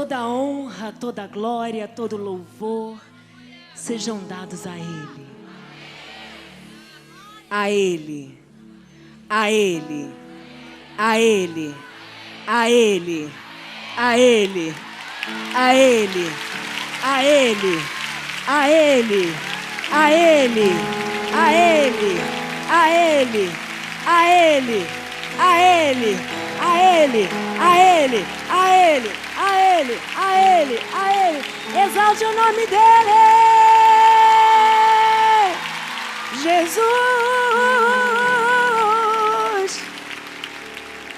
toda a honra, toda a glória, todo o louvor sejam dados a Ele. A Ele, a Ele, a Ele, a Ele, a Ele, a Ele, a Ele, a Ele, a Ele, a Ele, a Ele, a Ele, a Ele, a Ele, a Ele, a Ele, a Ele, a Ele, a Ele. Exalte o nome dEle, Jesus.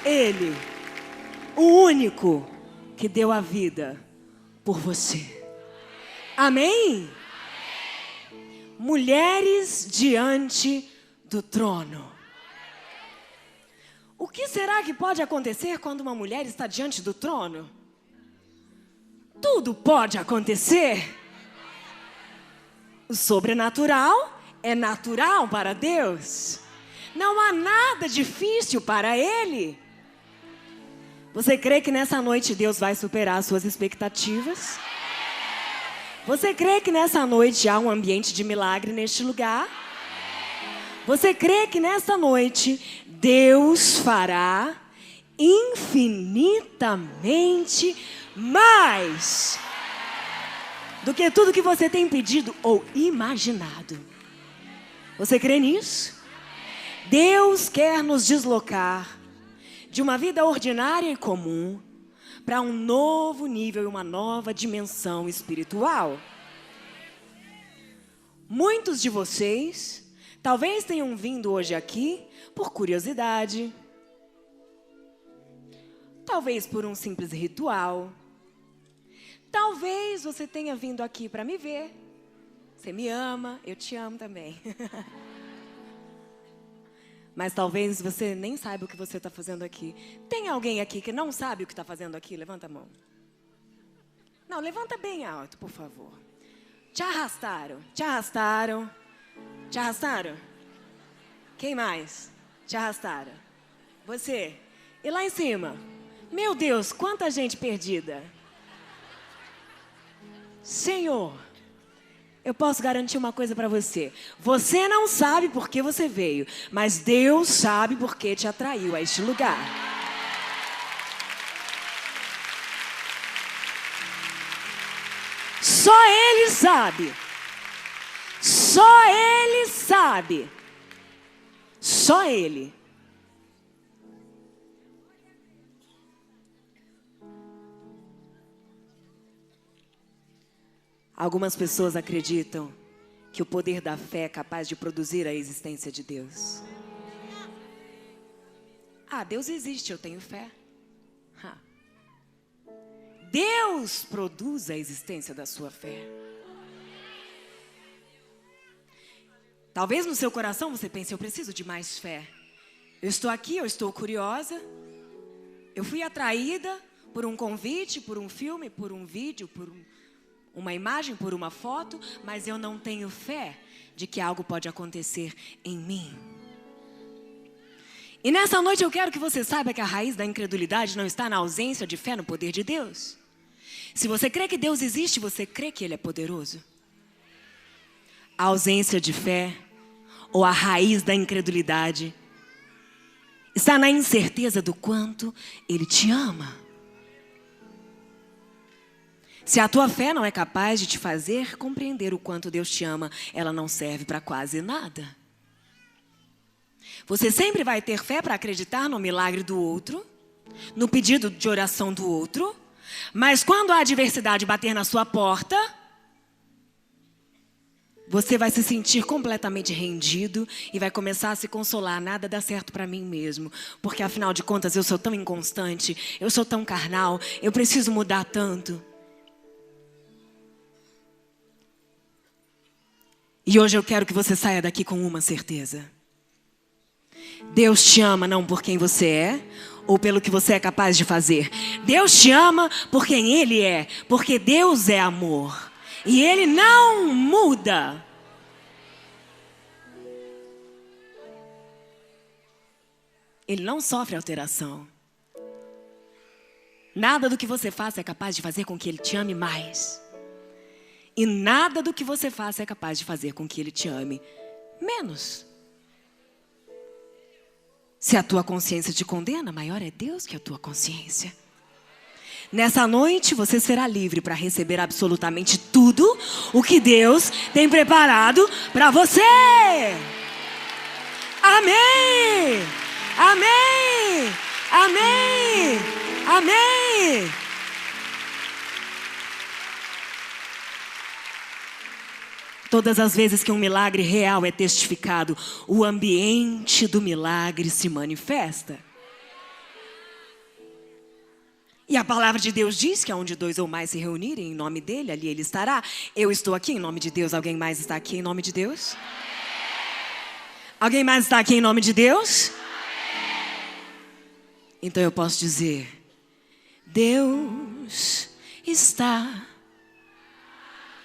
Ele, o único que deu a vida por você. Amém? Mulheres diante do trono. O que será que pode acontecer quando uma mulher está diante do trono? Tudo pode acontecer. O sobrenatural é natural para Deus. Não há nada difícil para Ele. Você crê que nessa noite Deus vai superar as suas expectativas? Você crê que nessa noite há um ambiente de milagre neste lugar? Você crê que nessa noite Deus fará infinitamente mais do que tudo que você tem pedido ou imaginado? Você crê nisso? Deus quer nos deslocar de uma vida ordinária e comum para um novo nível e uma nova dimensão espiritual. Muitos de vocês talvez tenham vindo hoje aqui por curiosidade, talvez por um simples ritual, talvez você tenha vindo aqui para me ver. Você me ama, eu te amo também. Mas talvez você nem saiba o que você está fazendo aqui. Tem alguém aqui que não sabe o que está fazendo aqui? Levanta a mão. Não, levanta bem alto, por favor. Te arrastaram, te arrastaram, te arrastaram? Quem mais? Te arrastaram. Você. E lá em cima? Meu Deus, quanta gente perdida. Senhor, eu posso garantir uma coisa para você. Você não sabe por que você veio, mas Deus sabe por que te atraiu a este lugar. Só Ele sabe. Só Ele sabe. Só Ele. Algumas pessoas acreditam que o poder da fé é capaz de produzir a existência de Deus. Ah, Deus existe, eu tenho fé. Deus produz a existência da sua fé. Talvez no seu coração você pense, eu preciso de mais fé. Eu estou aqui, eu estou curiosa. Eu fui atraída por um convite, por um filme, por um vídeo, por uma imagem, por uma foto, mas eu não tenho fé de que algo pode acontecer em mim. E nessa noite eu quero que você saiba que a raiz da incredulidade não está na ausência de fé no poder de Deus. Se você crê que Deus existe, você crê que Ele é poderoso. A ausência de fé, ou a raiz da incredulidade, está na incerteza do quanto Ele te ama. Se a tua fé não é capaz de te fazer compreender o quanto Deus te ama, ela não serve para quase nada. Você sempre vai ter fé para acreditar no milagre do outro, no pedido de oração do outro, mas quando a adversidade bater na sua porta, você vai se sentir completamente rendido e vai começar a se consolar. Nada dá certo para mim mesmo, porque afinal de contas eu sou tão inconstante, eu sou tão carnal, eu preciso mudar tanto. E hoje eu quero que você saia daqui com uma certeza. Deus te ama não por quem você é ou pelo que você é capaz de fazer. Deus te ama por quem Ele é, porque Deus é amor. E Ele não muda. Ele não sofre alteração. Nada do que você faça é capaz de fazer com que Ele te ame mais. E nada do que você faça é capaz de fazer com que Ele te ame menos. Se a tua consciência te condena, maior é Deus que a tua consciência. Nessa noite você será livre para receber absolutamente tudo o que Deus tem preparado para você. Amém! Amém! Amém! Amém! Todas as vezes que um milagre real é testificado, o ambiente do milagre se manifesta. E a palavra de Deus diz que onde 2 ou mais se reunirem em nome dele, ali ele estará. Eu estou aqui em nome de Deus. Alguém mais está aqui em nome de Deus? Alguém mais está aqui em nome de Deus? Então eu posso dizer: Deus está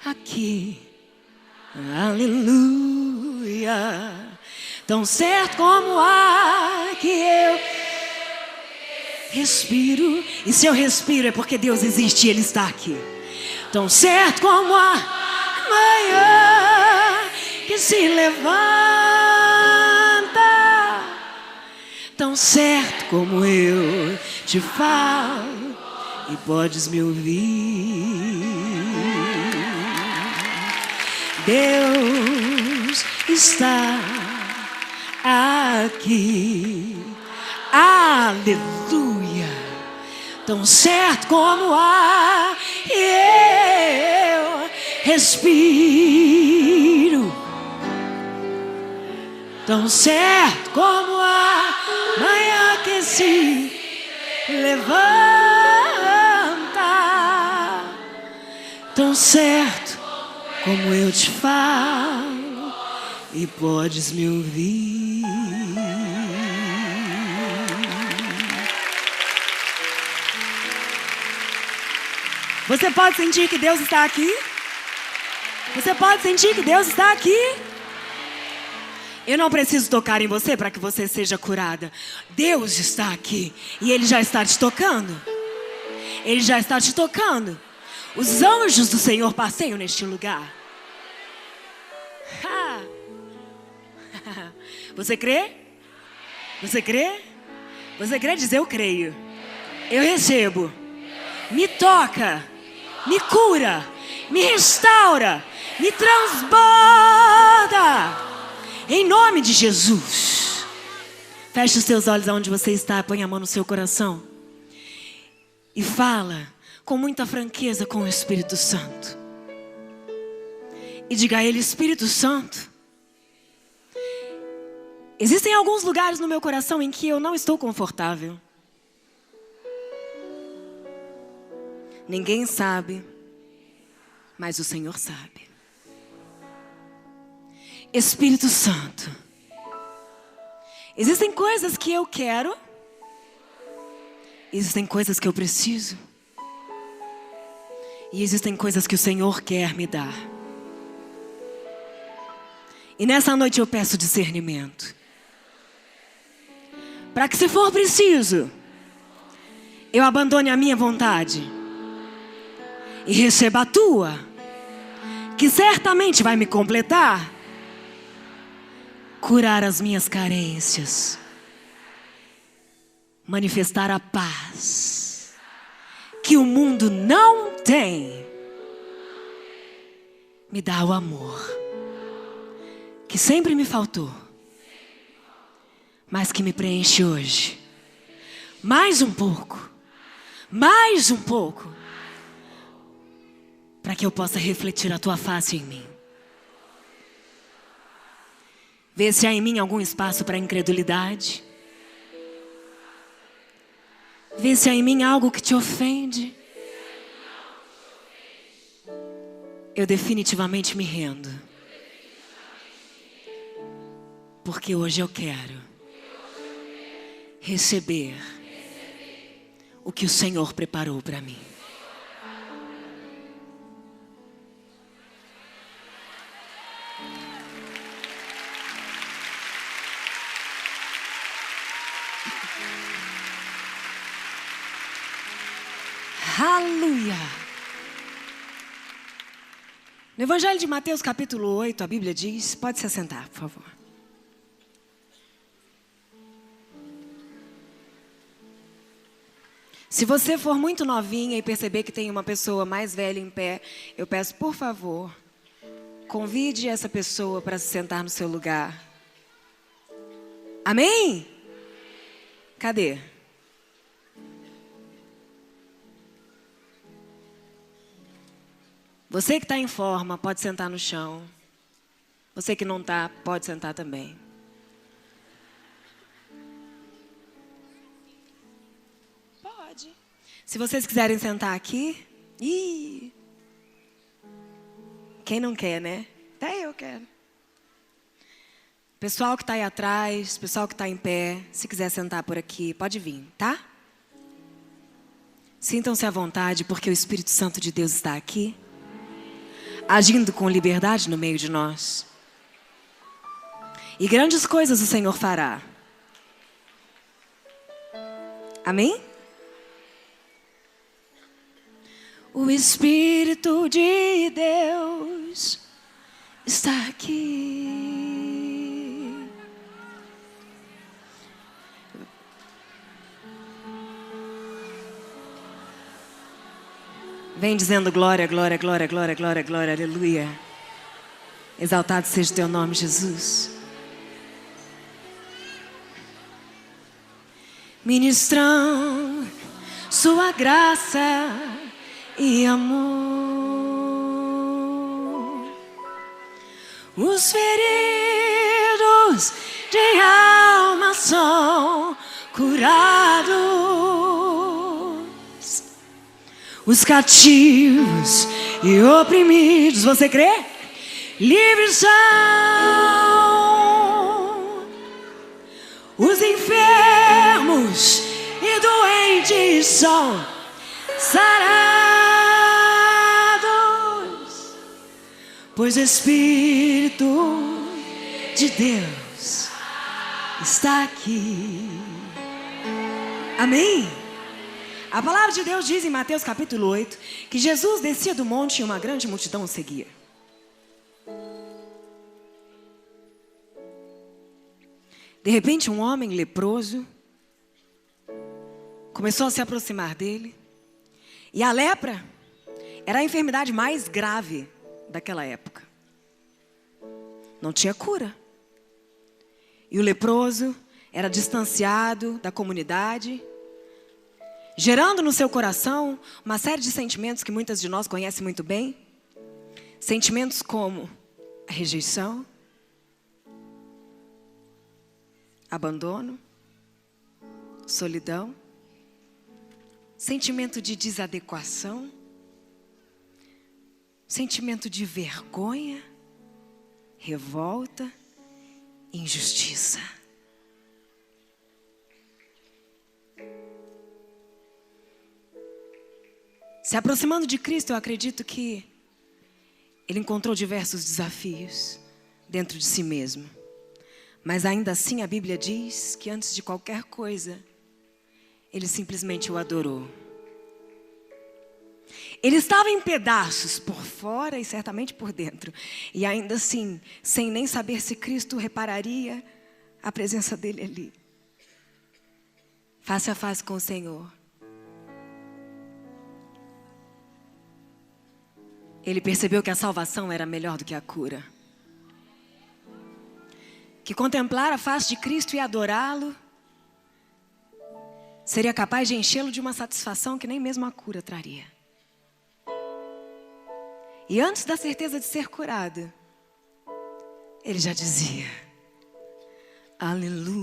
aqui. Aleluia. Tão certo como ar que eu respiro. E se eu respiro é porque Deus existe e Ele está aqui. Tão certo como a manhã que se levanta. Tão certo como eu te falo e podes me ouvir. Deus está aqui. Aleluia. Tão certo como ar eu respiro. Tão certo como a manhã que se levanta. Tão certo como eu te falo e podes me ouvir. Você pode sentir que Deus está aqui? Você pode sentir que Deus está aqui? Eu não preciso tocar em você para que você seja curada. Deus está aqui e Ele já está te tocando. Ele já está te tocando. Os anjos do Senhor passeiam neste lugar. Você crê? Você crê? Você crê? Diz: eu creio. Eu recebo. Me toca. Me cura. Me restaura. Me transborda. Em nome de Jesus. Feche os seus olhos aonde você está. Põe a mão no seu coração. E fala com muita franqueza com o Espírito Santo. E diga a Ele: Espírito Santo, existem alguns lugares no meu coração em que eu não estou confortável. Ninguém sabe, mas o Senhor sabe. Espírito Santo, existem coisas que eu quero, existem coisas que eu preciso, e existem coisas que o Senhor quer me dar. E nessa noite eu peço discernimento, para que, se for preciso, eu abandone a minha vontade e receba a tua, que certamente vai me completar, curar as minhas carências, manifestar a paz que o mundo não tem. Me dá o amor que sempre me faltou, mas que me preenche hoje. Mais um pouco, para que eu possa refletir a tua face em mim. Vê se há em mim algum espaço para incredulidade. Vê se há em mim algo que te ofende. Eu definitivamente me rendo, porque hoje eu quero receber o que o Senhor preparou para mim. Aleluia. No Evangelho de Mateus, capítulo 8, a Bíblia diz... Pode se assentar, por favor. Se você for muito novinha e perceber que tem uma pessoa mais velha em pé, eu peço, por favor, convide essa pessoa para se sentar no seu lugar. Amém? Cadê? Você que está em forma, pode sentar no chão. Você que não está, pode sentar também. Pode. Se vocês quiserem sentar aqui... Quem não quer, né? Até eu quero. Pessoal que está aí atrás, pessoal que está em pé, se quiser sentar por aqui, pode vir, tá? Sintam-se à vontade, porque o Espírito Santo de Deus está aqui, agindo com liberdade no meio de nós. E grandes coisas o Senhor fará. Amém? O Espírito de Deus está aqui. Vem dizendo glória, glória, glória, glória, glória, glória, aleluia. Exaltado seja o teu nome, Jesus. Ministrando sua graça e amor. Os feridos de alma são curados. Os cativos e oprimidos, você crê? Livres são. Os enfermos e doentes são sarados, pois o Espírito de Deus está aqui. Amém? A palavra de Deus diz em Mateus capítulo 8 que Jesus descia do monte e uma grande multidão o seguia. De repente, um homem leproso começou a se aproximar dele. E a lepra era a enfermidade mais grave daquela época. Não tinha cura. E o leproso era distanciado da comunidade, gerando no seu coração uma série de sentimentos que muitas de nós conhecem muito bem. Sentimentos como a rejeição, abandono, solidão, sentimento de desadequação, sentimento de vergonha, revolta, injustiça. Se aproximando de Cristo, eu acredito que ele encontrou diversos desafios dentro de si mesmo. Mas ainda assim a Bíblia diz que antes de qualquer coisa, ele simplesmente o adorou. Ele estava em pedaços por fora e certamente por dentro. E ainda assim, sem nem saber se Cristo repararia a presença dele ali. Face a face com o Senhor. Ele percebeu que a salvação era melhor do que a cura. Que contemplar a face de Cristo e adorá-lo seria capaz de enchê-lo de uma satisfação que nem mesmo a cura traria. E antes da certeza de ser curado, ele já dizia: aleluia,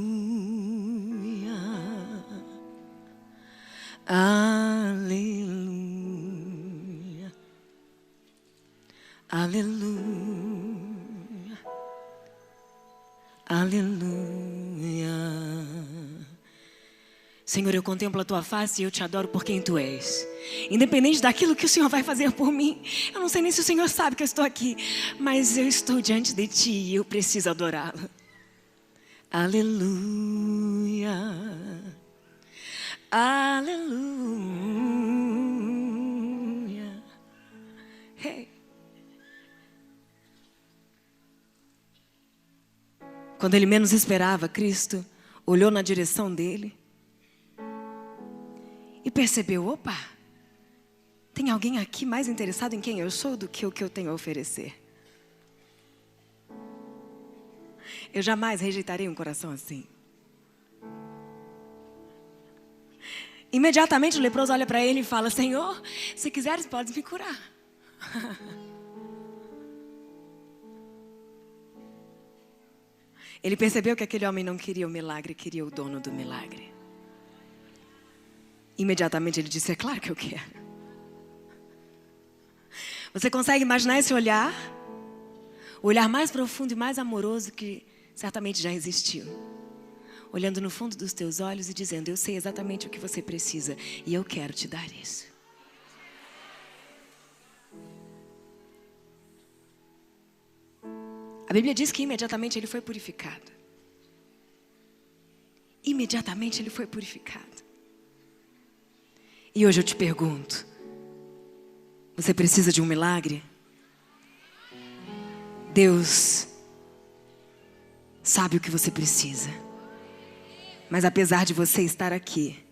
aleluia, aleluia, aleluia. Senhor, eu contemplo a tua face e eu te adoro por quem tu és. Independente daquilo que o Senhor vai fazer por mim. Eu não sei nem se o Senhor sabe que eu estou aqui, mas eu estou diante de ti e eu preciso adorá-lo. Aleluia, aleluia. Quando ele menos esperava, Cristo olhou na direção dele e percebeu, opa, tem alguém aqui mais interessado em quem eu sou do que o que eu tenho a oferecer. Eu jamais rejeitarei um coração assim. Imediatamente o leproso olha para ele e fala, Senhor, se quiseres podes me curar. Ele percebeu que aquele homem não queria o milagre, queria o dono do milagre. Imediatamente ele disse, é claro que eu quero. Você consegue imaginar esse olhar? O olhar mais profundo e mais amoroso que certamente já existiu. Olhando no fundo dos teus olhos e dizendo, eu sei exatamente o que você precisa e eu quero te dar isso. A Bíblia diz que imediatamente ele foi purificado. Imediatamente ele foi purificado. E hoje eu te pergunto, você precisa de um milagre? Deus sabe o que você precisa. Mas apesar de você estar aqui,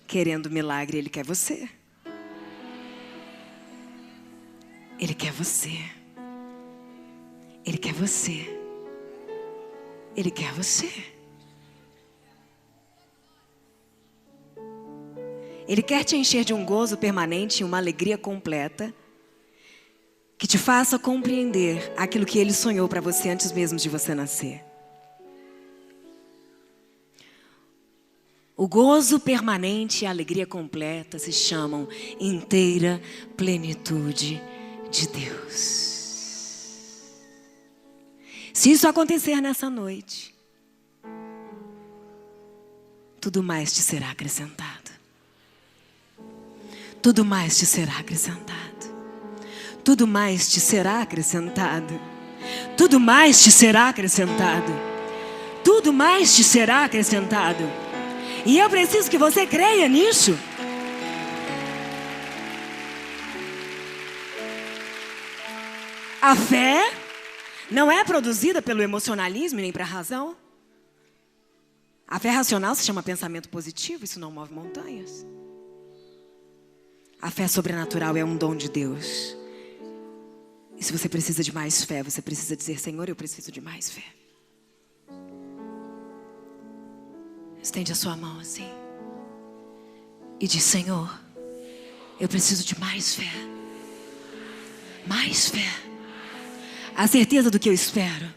querendo milagre, Ele quer você. Ele quer você. Ele quer você. Ele quer você. Ele quer te encher de um gozo permanente e uma alegria completa que te faça compreender aquilo que Ele sonhou para você antes mesmo de você nascer. O gozo permanente e a alegria completa se chamam inteira plenitude de Deus. Se isso acontecer nessa noite, tudo mais te será acrescentado. Tudo mais te será acrescentado. Tudo mais te será acrescentado. Tudo mais te será acrescentado. Tudo mais te será acrescentado. E eu preciso que você creia nisso. A fé não é produzida pelo emocionalismo nem para a razão. A fé racional se chama pensamento positivo, isso não move montanhas. A fé sobrenatural é um dom de Deus. E se você precisa de mais fé, você precisa dizer, Senhor, eu preciso de mais fé. Estende a sua mão assim. E diz, Senhor, eu preciso de mais fé. Mais fé. A certeza do que eu espero.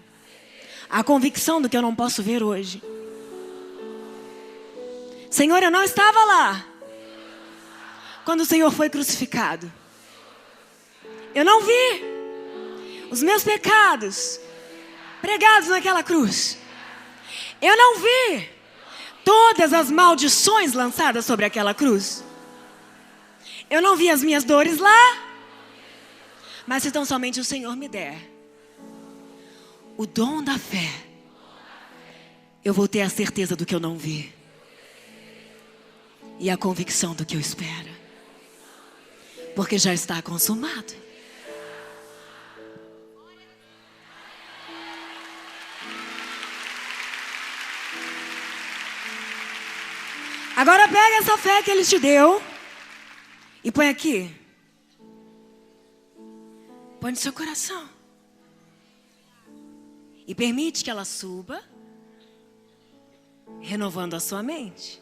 A convicção do que eu não posso ver hoje. Senhor, eu não estava lá quando o Senhor foi crucificado. Eu não vi os meus pecados pregados naquela cruz. Eu não vi todas as maldições lançadas sobre aquela cruz. Eu não vi as minhas dores lá. Mas se tão somente o Senhor me der o dom da fé, eu vou ter a certeza do que eu não vi e a convicção do que eu espero. Porque já está consumado. Agora pega essa fé que Ele te deu e põe aqui. Põe no seu coração. E permite que ela suba, renovando a sua mente.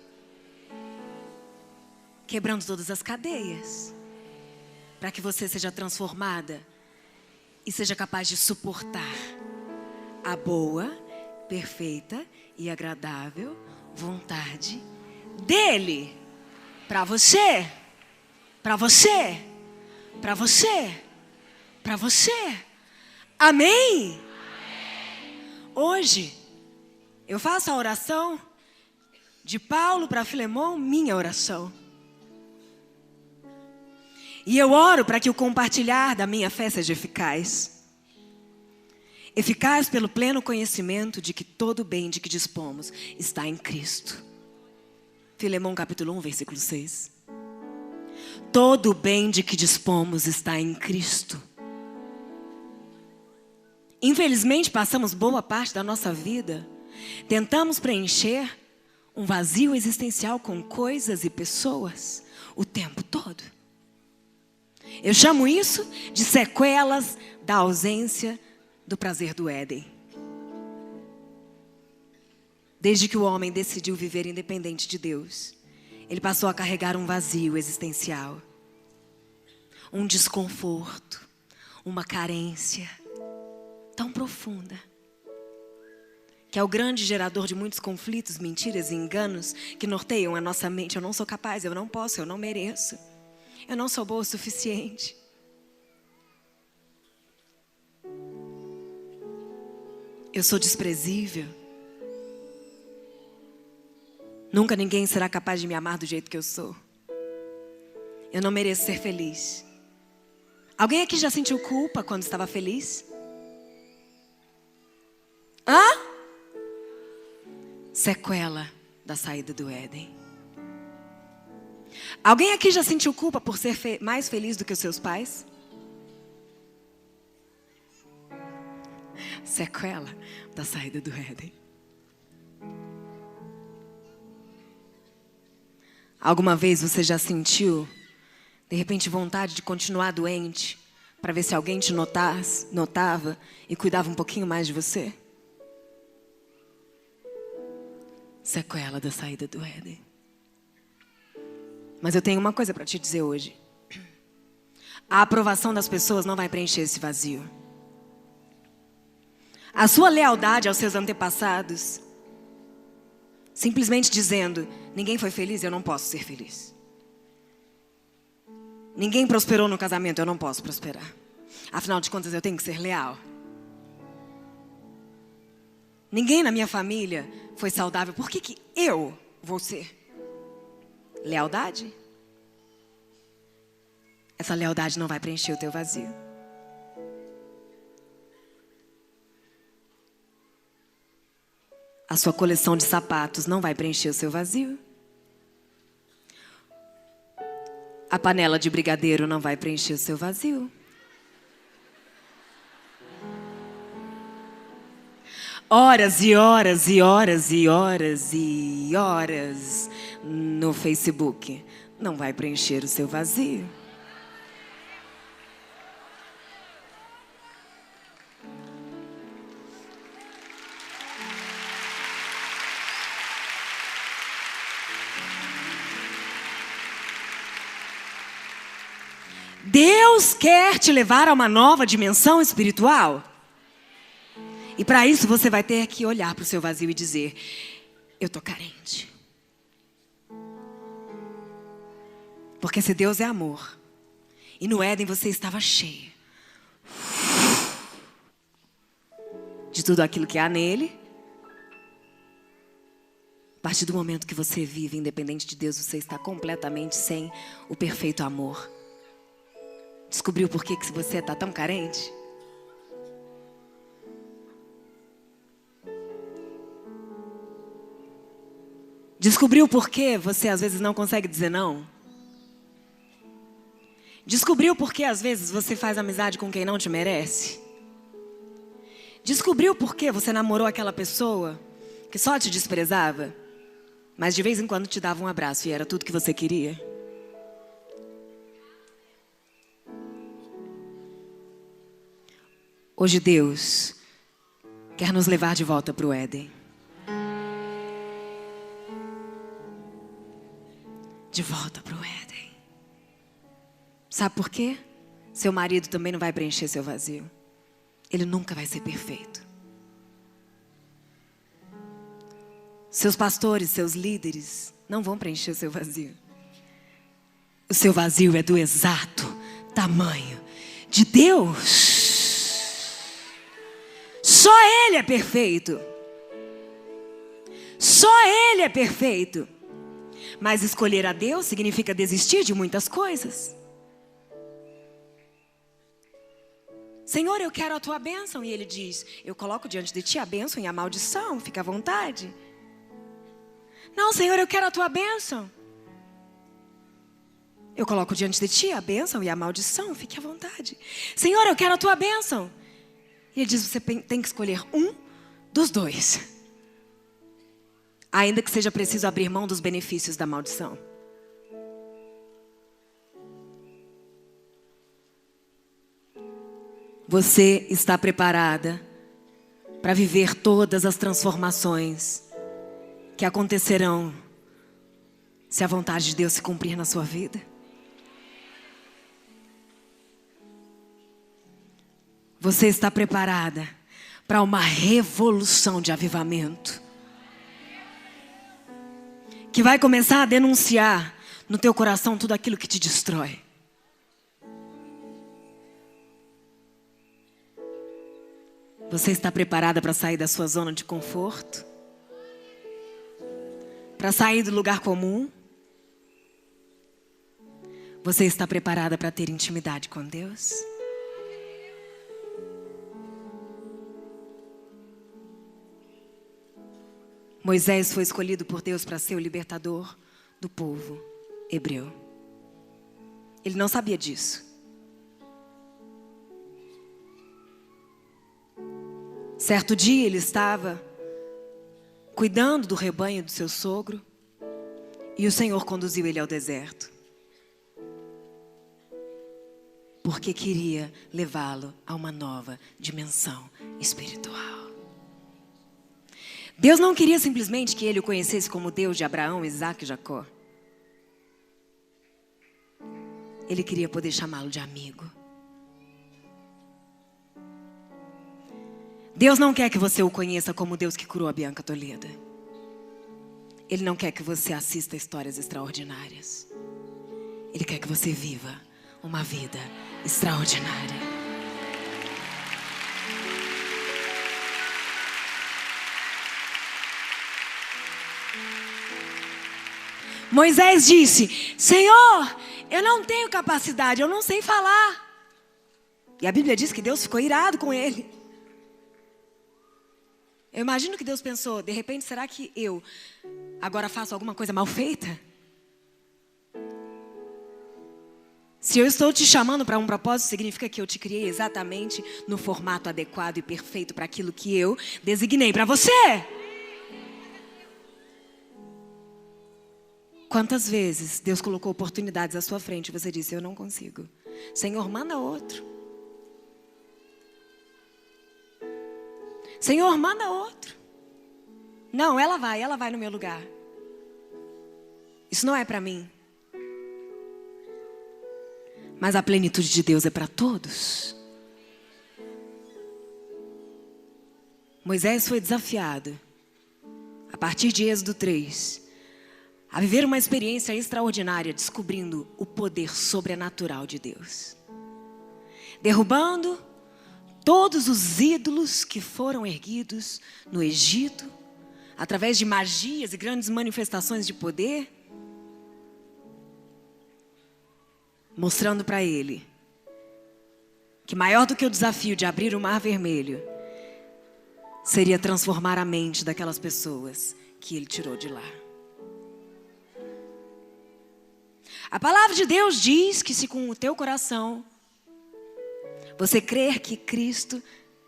Quebrando todas as cadeias. Para que você seja transformada e seja capaz de suportar a boa, perfeita e agradável vontade dEle. Para você, para você, para você, para você. Amém? Hoje, eu faço a oração de Paulo para Filemão, minha oração. E eu oro para que o compartilhar da minha fé seja eficaz. Eficaz pelo pleno conhecimento de que todo o bem de que dispomos está em Cristo. Filemão capítulo 1, versículo 6. Todo o bem de que dispomos está em Cristo. Infelizmente passamos boa parte da nossa vida Tentamos preencher um vazio existencial com coisas e pessoas o tempo todo. Eu chamo isso de sequelas da ausência do prazer do Éden. Desde que o homem decidiu viver independente de Deus, ele passou a carregar um vazio existencial, um desconforto, uma carência tão profunda, que é o grande gerador de muitos conflitos, mentiras e enganos que norteiam a nossa mente. Eu não sou capaz, eu não posso, eu não mereço, eu não sou boa o suficiente. Eu sou desprezível. Nunca ninguém será capaz de me amar do jeito que eu sou. Eu não mereço ser feliz. Alguém aqui já sentiu culpa quando estava feliz? Hã? Sequela da saída do Éden. Alguém aqui já sentiu culpa por ser mais feliz do que os seus pais? Sequela da saída do Éden. Alguma vez você já sentiu, de repente, vontade de continuar doente para ver se alguém te notava e cuidava um pouquinho mais de você? Sequela da saída do Éden. Mas eu tenho uma coisa para te dizer hoje. A aprovação das pessoas não vai preencher esse vazio. A sua lealdade aos seus antepassados, simplesmente dizendo, ninguém foi feliz, eu não posso ser feliz. Ninguém prosperou no casamento, eu não posso prosperar. Afinal de contas, eu tenho que ser leal. Ninguém na minha família foi saudável, por que eu vou ser? Lealdade? Essa lealdade não vai preencher o teu vazio. A sua coleção de sapatos não vai preencher o seu vazio. A panela de brigadeiro não vai preencher o seu vazio. Horas e horas e horas e horas e horas no Facebook não vai preencher o seu vazio. Deus quer te levar a uma nova dimensão espiritual. E para isso você vai ter que olhar para o seu vazio e dizer, eu estou carente. Porque se Deus é amor, e no Éden você estava cheia de tudo aquilo que há nele, a partir do momento que você vive independente de Deus, você está completamente sem o perfeito amor. Descobriu por que você está tão carente? Descobriu por que você às vezes não consegue dizer não? Descobriu por que às vezes você faz amizade com quem não te merece? Descobriu por que você namorou aquela pessoa que só te desprezava, mas de vez em quando te dava um abraço e era tudo que você queria? Hoje Deus quer nos levar de volta para o Éden. De volta para o Éden. Sabe por quê? Seu marido também não vai preencher seu vazio. Ele nunca vai ser perfeito. Seus pastores, seus líderes não vão preencher o seu vazio. O seu vazio é do exato tamanho de Deus. Só Ele é perfeito. Só Ele é perfeito. Mas escolher a Deus significa desistir de muitas coisas. Senhor, eu quero a tua bênção. E Ele diz, eu coloco diante de ti a bênção e a maldição. Fica à vontade. Não, Senhor, eu quero a tua bênção. Eu coloco diante de ti a bênção e a maldição. Fique à vontade. Senhor, eu quero a tua bênção. E Ele diz, você tem que escolher um dos dois. ainda que seja preciso abrir mão dos benefícios da maldição. Você está preparada para viver todas as transformações que acontecerão se a vontade de Deus se cumprir na sua vida? Você está preparada para uma revolução de avivamento que vai começar a denunciar no teu coração tudo aquilo que te destrói? Você está preparada para sair da sua zona de conforto? Para sair do lugar comum? Você está preparada para ter intimidade com Deus? Moisés foi escolhido por Deus para ser o libertador do povo hebreu. Ele não sabia disso. Certo dia ele estava cuidando do rebanho do seu sogro e o Senhor conduziu ele ao deserto, porque queria levá-lo a uma nova dimensão espiritual. Deus não queria simplesmente que ele o conhecesse como Deus de Abraão, Isaac e Jacó. Ele queria poder chamá-lo de amigo. Deus não quer que você o conheça como Deus que curou a Bianca Toledo. Ele não quer que você assista histórias extraordinárias. Ele quer que você viva uma vida extraordinária. Moisés disse: Senhor, eu não tenho capacidade, eu não sei falar. E a Bíblia diz que Deus ficou irado com ele. Eu imagino que Deus pensou: de repente, será que eu agora faço alguma coisa mal feita? Se eu estou te chamando para um propósito, significa que eu te criei exatamente no formato adequado e perfeito para aquilo que eu designei para você. Quantas vezes Deus colocou oportunidades à sua frente e você disse: eu não consigo. Senhor, manda outro. Senhor, manda outro. Não, ela vai no meu lugar. Isso não é para mim. Mas a plenitude de Deus é para todos. Moisés foi desafiado, a partir de Êxodo 3, a viver uma experiência extraordinária, descobrindo o poder sobrenatural de Deus. Derrubando todos os ídolos que foram erguidos no Egito, através de magias e grandes manifestações de poder, mostrando para ele que maior do que o desafio de abrir o Mar Vermelho seria transformar a mente daquelas pessoas que ele tirou de lá. A palavra de Deus diz que se com o teu coração você crer que Cristo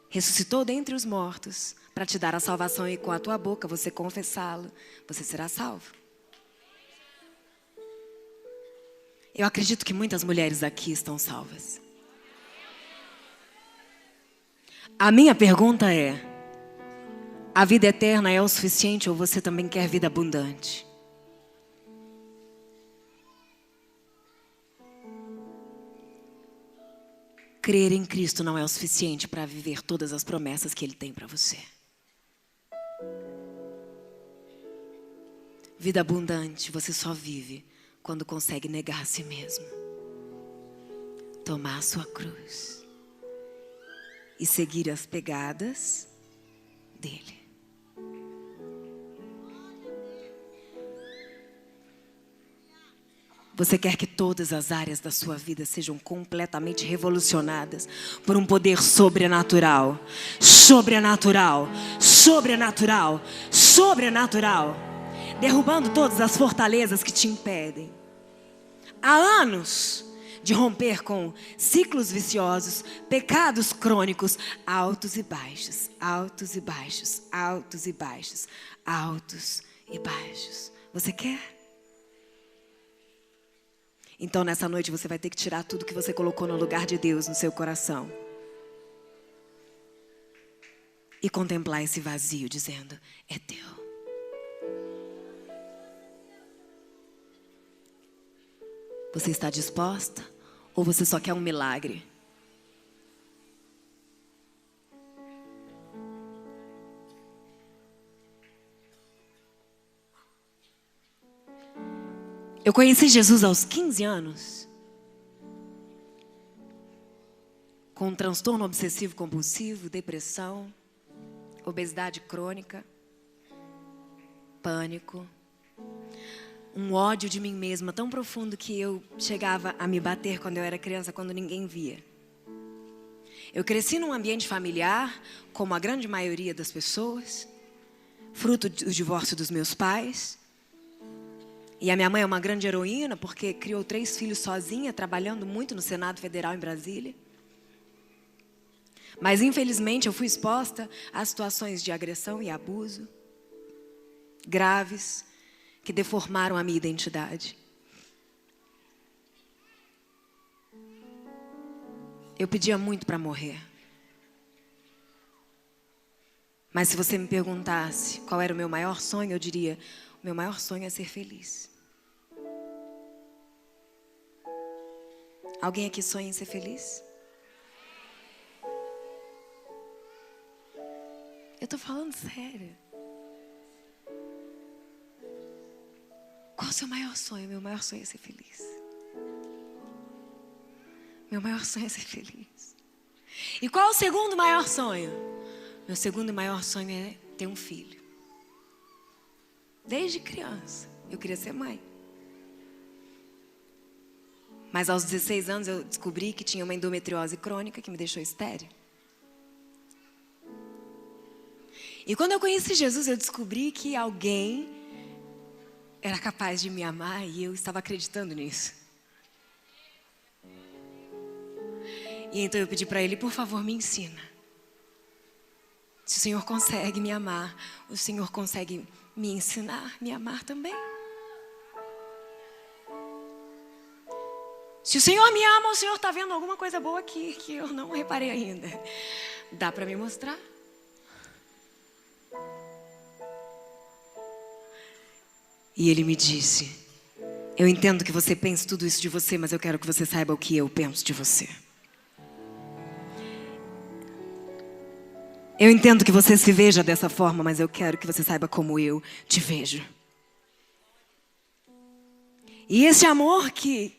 ressuscitou dentre os mortos para te dar a salvação e com a tua boca você confessá-lo, você será salvo. Eu acredito que muitas mulheres aqui estão salvas. A minha pergunta é: a vida eterna é o suficiente ou você também quer vida abundante? Crer em Cristo não é o suficiente para viver todas as promessas que Ele tem para você. Vida abundante você só vive quando consegue negar a si mesmo, tomar a sua cruz e seguir as pegadas dele. Você quer que todas as áreas da sua vida sejam completamente revolucionadas por um poder sobrenatural, sobrenatural, sobrenatural, sobrenatural, derrubando todas as fortalezas que te impedem há anos de romper com ciclos viciosos, pecados crônicos, altos e baixos, altos e baixos, altos e baixos, altos e baixos. Você quer? Então nessa noite você vai ter que tirar tudo que você colocou no lugar de Deus no seu coração. E contemplar esse vazio dizendo, é teu. Você está disposta? Ou você só quer um milagre? Eu conheci Jesus aos 15 anos. Com um transtorno obsessivo compulsivo, depressão, obesidade crônica, pânico, um ódio de mim mesma tão profundo que eu chegava a me bater quando eu era criança, quando ninguém via. Eu cresci num ambiente familiar, como a grande maioria das pessoas, fruto do divórcio dos meus pais. E a minha mãe é uma grande heroína, porque criou 3 filhos sozinha, trabalhando muito no Senado Federal em Brasília. Mas, infelizmente, eu fui exposta a situações de agressão e abuso graves, que deformaram a minha identidade. Eu pedia muito para morrer. Mas se você me perguntasse qual era o meu maior sonho, eu diria, o meu maior sonho é ser feliz. Alguém aqui sonha em ser feliz? Eu tô falando sério. Qual o seu maior sonho? Meu maior sonho é ser feliz. Meu maior sonho é ser feliz. E qual o segundo maior sonho? Meu segundo maior sonho é ter um filho. Desde criança, eu queria ser mãe. Mas aos 16 anos eu descobri que tinha uma endometriose crônica que me deixou estéril. E quando eu conheci Jesus, eu descobri que alguém era capaz de me amar e eu estava acreditando nisso. E então eu pedi para Ele, por favor, me ensina. Se o Senhor consegue me amar, o Senhor consegue me ensinar, me amar também. Se o Senhor me ama, o Senhor está vendo alguma coisa boa aqui que eu não reparei ainda. Dá para me mostrar? E Ele me disse, eu entendo que você pense tudo isso de você, mas eu quero que você saiba o que eu penso de você. Eu entendo que você se veja dessa forma, mas eu quero que você saiba como eu te vejo. E esse amor que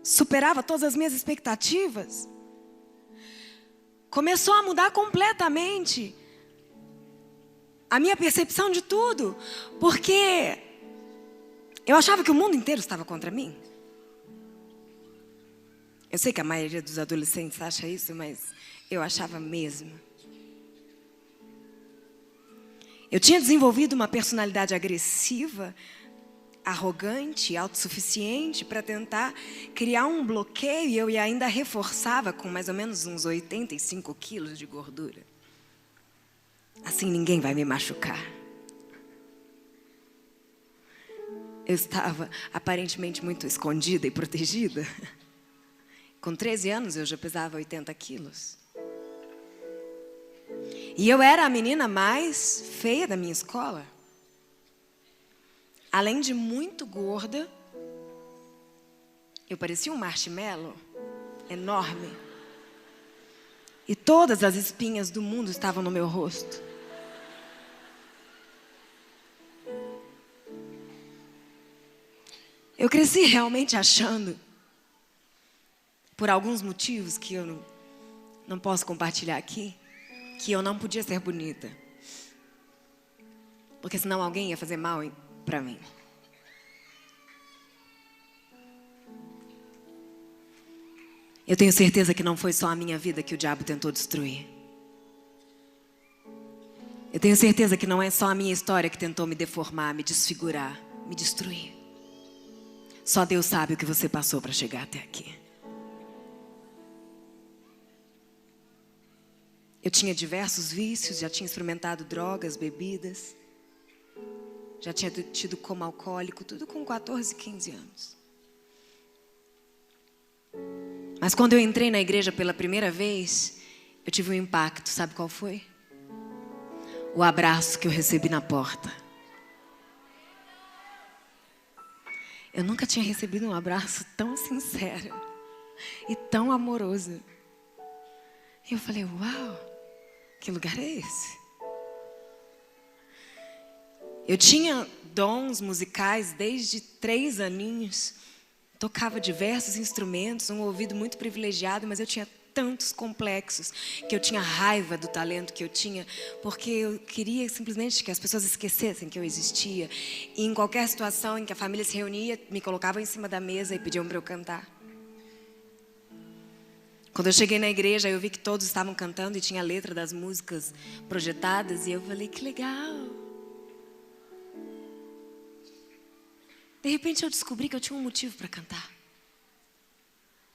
superava todas as minhas expectativas começou a mudar completamente a minha percepção de tudo, porque eu achava que o mundo inteiro estava contra mim. Eu sei que a maioria dos adolescentes acha isso, mas eu achava mesmo. Eu tinha desenvolvido uma personalidade agressiva, arrogante, autossuficiente, para tentar criar um bloqueio, e eu ainda reforçava com mais ou menos uns 85 quilos de gordura. Assim ninguém vai me machucar. Eu estava aparentemente muito escondida e protegida. Com 13 anos eu já pesava 80 quilos. E eu era a menina mais feia da minha escola. Além de muito gorda, eu parecia um marshmallow enorme. E todas as espinhas do mundo estavam no meu rosto. Eu cresci realmente achando, por alguns motivos que eu não posso compartilhar aqui, que eu não podia ser bonita. Porque senão alguém ia fazer mal pra mim. Eu tenho certeza que não foi só a minha vida que o diabo tentou destruir. Eu tenho certeza que não é só a minha história que tentou me deformar, me desfigurar, me destruir. Só Deus sabe o que você passou para chegar até aqui. Eu tinha diversos vícios, já tinha experimentado drogas, bebidas. Já tinha tido coma alcoólico, tudo com 14, 15 anos. Mas quando eu entrei na igreja pela primeira vez, eu tive um impacto, sabe qual foi? O abraço que eu recebi na porta. Eu nunca tinha recebido um abraço tão sincero e tão amoroso. E eu falei, uau, que lugar é esse? Eu tinha dons musicais desde 3 aninhos. Tocava diversos instrumentos, um ouvido muito privilegiado, mas eu tinha tantos complexos que eu tinha raiva do talento que eu tinha, porque eu queria simplesmente que as pessoas esquecessem que eu existia. E em qualquer situação em que a família se reunia, me colocavam em cima da mesa e pediam para eu cantar. Quando eu cheguei na igreja, eu vi que todos estavam cantando e tinha a letra das músicas projetadas, e eu falei, que legal. De repente eu descobri que eu tinha um motivo para cantar.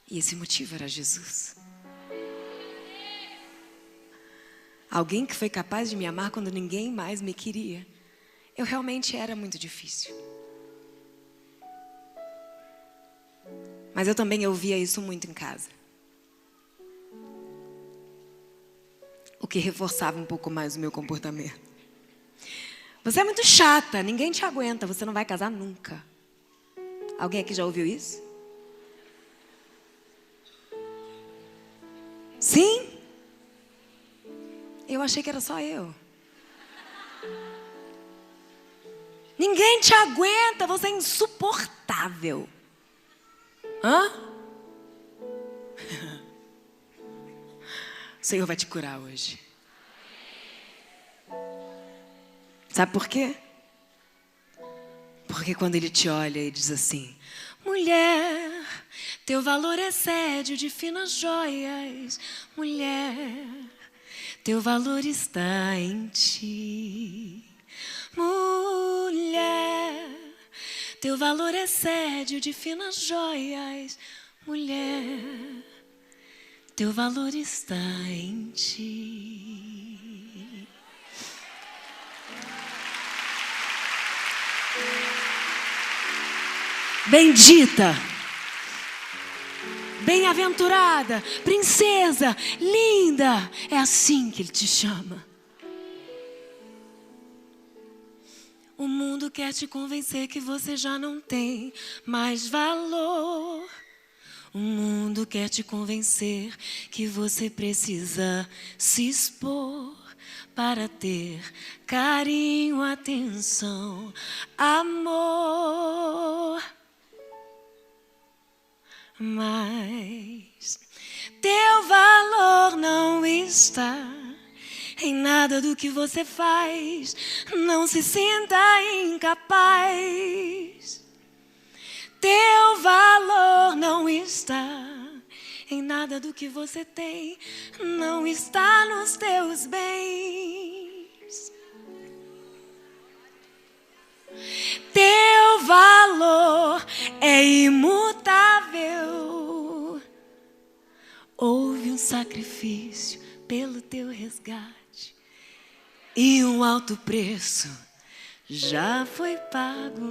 E esse motivo era Jesus. Alguém que foi capaz de me amar quando ninguém mais me queria. Eu realmente era muito difícil. Mas eu também ouvia isso muito em casa. O que reforçava um pouco mais o meu comportamento. Você é muito chata, ninguém te aguenta, você não vai casar nunca. Alguém aqui já ouviu isso? Sim? Eu achei que era só eu. Ninguém te aguenta, você é insuportável. Hã? O Senhor vai te curar hoje. Sabe por quê? Porque quando Ele te olha e diz assim, mulher, teu valor excede o de finas joias. Mulher, teu valor está em ti. Mulher, teu valor excede o de finas joias. Mulher, teu valor está em ti. Bendita, bem-aventurada, princesa, linda, é assim que Ele te chama. O mundo quer te convencer que você já não tem mais valor. O mundo quer te convencer que você precisa se expor para ter carinho, atenção, amor. Mas teu valor não está em nada do que você faz. Não se sinta incapaz. Teu valor não está em nada do que você tem. Não está nos teus bens. Teu valor é imutável. Houve um sacrifício pelo teu resgate e um alto preço já foi pago.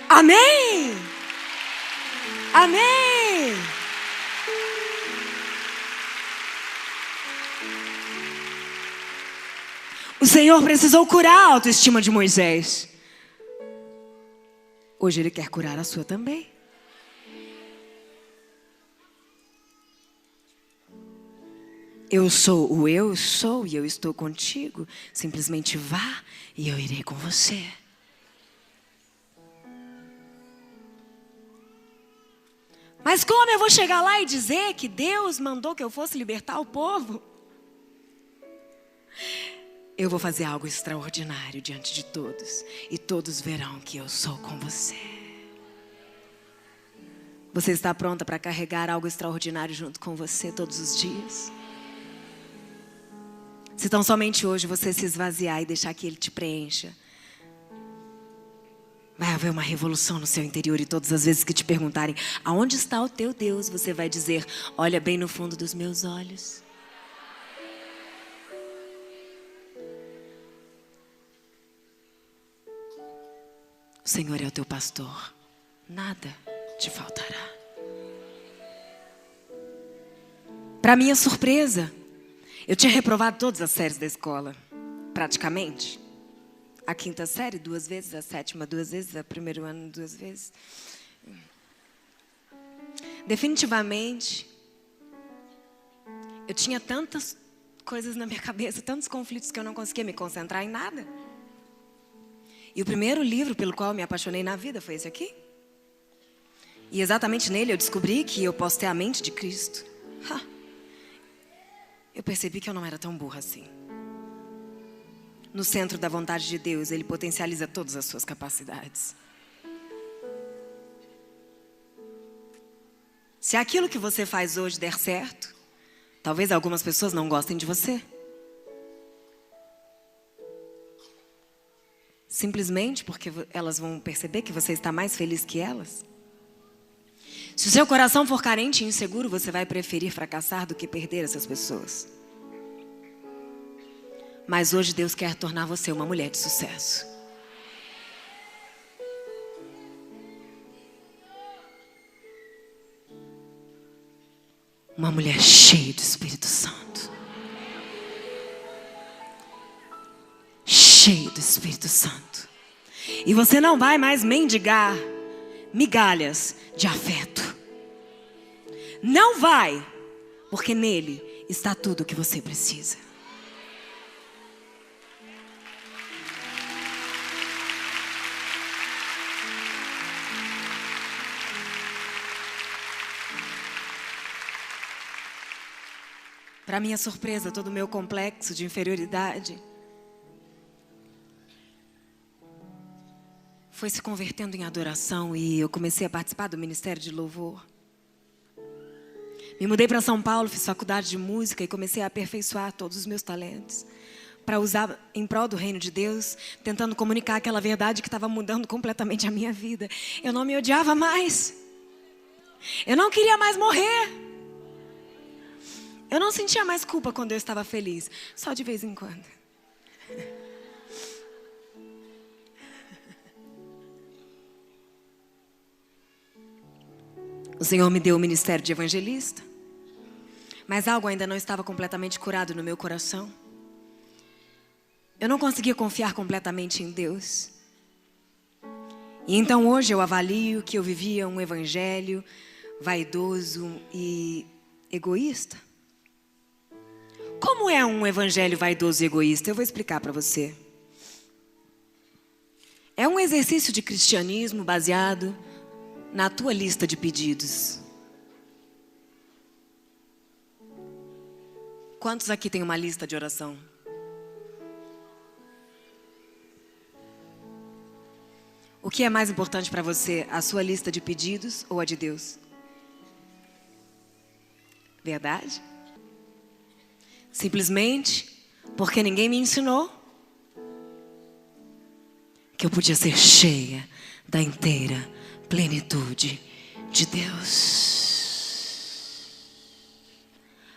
Amém! Amém! O Senhor precisou curar a autoestima de Moisés. Hoje Ele quer curar a sua também. Eu sou o eu sou e eu estou contigo. Simplesmente vá e eu irei com você. Mas como eu vou chegar lá e dizer que Deus mandou que eu fosse libertar o povo? Eu vou fazer algo extraordinário diante de todos. E todos verão que eu sou com você. Você está pronta para carregar algo extraordinário junto com você todos os dias? Se tão somente hoje você se esvaziar e deixar que Ele te preencha, vai haver uma revolução no seu interior. E todas as vezes que te perguntarem aonde está o teu Deus, você vai dizer, olha bem no fundo dos meus olhos. Senhor é o teu pastor, nada te faltará. Para minha surpresa, eu tinha reprovado todas as séries da escola, praticamente. A 5ª série 2 vezes, a 7ª 2 vezes, o primeiro ano 2 vezes. Definitivamente, eu tinha tantas coisas na minha cabeça, tantos conflitos que eu não conseguia me concentrar em nada. E o primeiro livro pelo qual eu me apaixonei na vida foi esse aqui. E exatamente nele eu descobri que eu posso ter a mente de Cristo. Eu percebi que eu não era tão burra assim. No centro da vontade de Deus, Ele potencializa todas as suas capacidades. Se aquilo que você faz hoje der certo, talvez algumas pessoas não gostem de você. Simplesmente porque elas vão perceber que você está mais feliz que elas. Se o seu coração for carente e inseguro, você vai preferir fracassar do que perder essas pessoas. Mas hoje Deus quer tornar você uma mulher de sucesso. Uma mulher cheia do Espírito Santo. Cheia do Espírito Santo. E você não vai mais mendigar migalhas de afeto. Não vai, porque nele está tudo o que você precisa. Para minha surpresa, todo o meu complexo de inferioridade foi se convertendo em adoração e eu comecei a participar do Ministério de Louvor. Me mudei para São Paulo, fiz faculdade de música e comecei a aperfeiçoar todos os meus talentos para usar em prol do reino de Deus, tentando comunicar aquela verdade que estava mudando completamente a minha vida. Eu não me odiava mais. Eu não queria mais morrer. Eu não sentia mais culpa quando eu estava feliz, só de vez em quando. O Senhor me deu o ministério de evangelista, mas algo ainda não estava completamente curado no meu coração. Eu não conseguia confiar completamente em Deus. E então hoje eu avalio que eu vivia um evangelho vaidoso e egoísta. Como é um evangelho vaidoso e egoísta? Eu vou explicar para você. É um exercício de cristianismo baseado na tua lista de pedidos. Quantos aqui têm uma lista de oração? O que é mais importante para você, a sua lista de pedidos ou a de Deus? Verdade? Simplesmente porque ninguém me ensinou que eu podia ser cheia da inteira plenitude de Deus.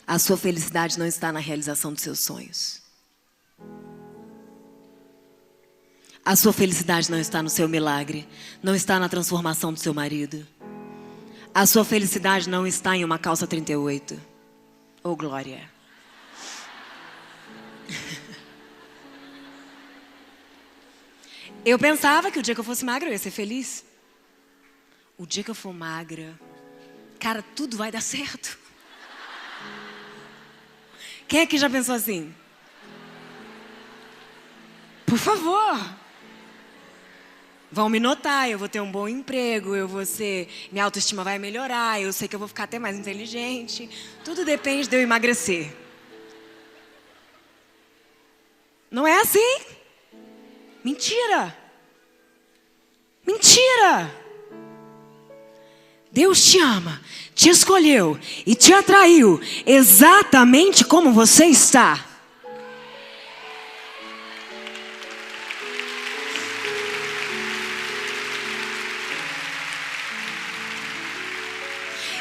A sua felicidade não está na realização dos seus sonhos. A sua felicidade não está no seu milagre, não está na transformação do seu marido. A sua felicidade não está em uma calça 38. Oh, glória! Eu pensava que o dia que eu fosse magra eu ia ser feliz. O dia que eu for magra, cara, tudo vai dar certo. Quem aqui já pensou assim? Por favor. Vão me notar, eu vou ter um bom emprego, minha autoestima vai melhorar, eu sei que eu vou ficar até mais inteligente. Tudo depende de eu emagrecer. Não é assim? Mentira! Mentira! Deus te ama, te escolheu e te atraiu exatamente como você está.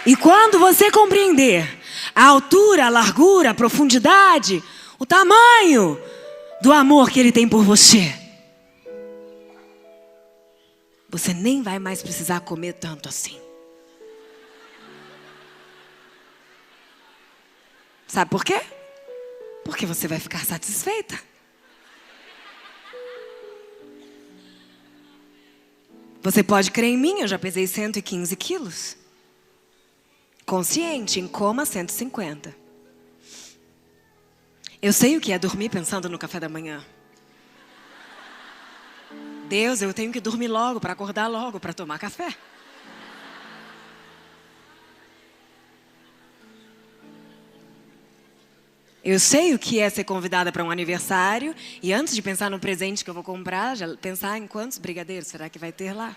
E quando você compreender a altura, a largura, a profundidade, o tamanho do amor que Ele tem por você, você nem vai mais precisar comer tanto assim. Sabe por quê? Porque você vai ficar satisfeita. Você pode crer em mim, eu já pesei 115 quilos. Consciente, em coma 150. Eu sei o que é dormir pensando no café da manhã. Deus, eu tenho que dormir logo para acordar logo para tomar café. Eu sei o que é ser convidada para um aniversário e antes de pensar no presente que eu vou comprar, já pensar em quantos brigadeiros será que vai ter lá.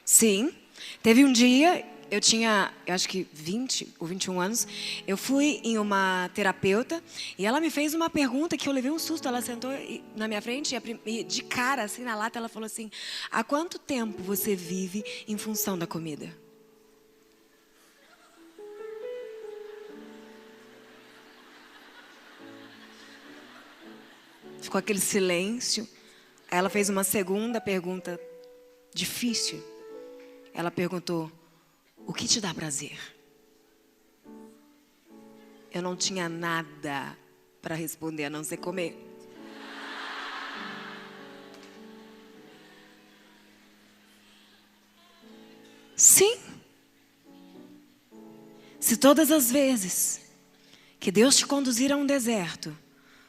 Sim, teve um dia, eu tinha, eu acho que 20 ou 21 anos, eu fui em uma terapeuta e ela me fez uma pergunta que eu levei um susto. Ela sentou na minha frente e de cara, assim, na lata, ela falou assim: há quanto tempo você vive em função da comida? Ficou aquele silêncio. Aí ela fez uma segunda pergunta difícil. Ela perguntou: o que te dá prazer? Eu não tinha nada para responder a não ser comer. Sim. Se todas as vezes que Deus te conduzir a um deserto,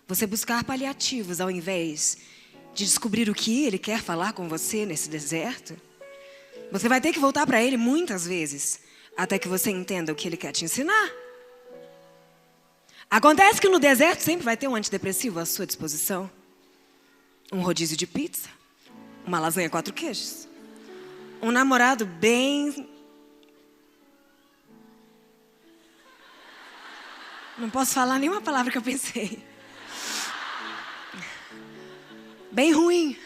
você buscar paliativos ao invés de descobrir o que Ele quer falar com você nesse deserto, você vai ter que voltar para Ele muitas vezes, até que você entenda o que Ele quer te ensinar. Acontece que no deserto sempre vai ter um antidepressivo à sua disposição. Um rodízio de pizza, uma lasanha 4 queijos, um namorado bem... Não posso falar nenhuma palavra que eu pensei. Bem ruim.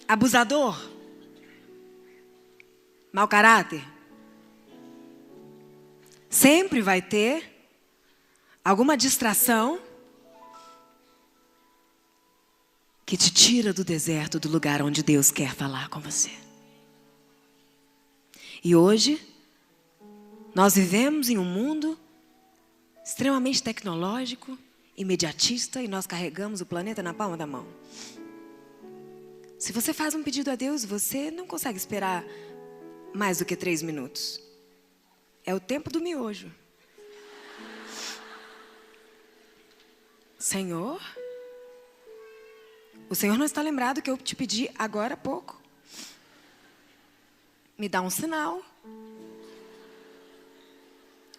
Abusador. Mau caráter. Sempre vai ter alguma distração que te tira do deserto, do lugar onde Deus quer falar com você. E hoje, nós vivemos em um mundo extremamente tecnológico, imediatista, e nós carregamos o planeta na palma da mão. Se você faz um pedido a Deus, você não consegue esperar mais do que 3 minutos. É o tempo do miojo. Senhor, o Senhor não está lembrado que eu te pedi agora há pouco? Me dá um sinal.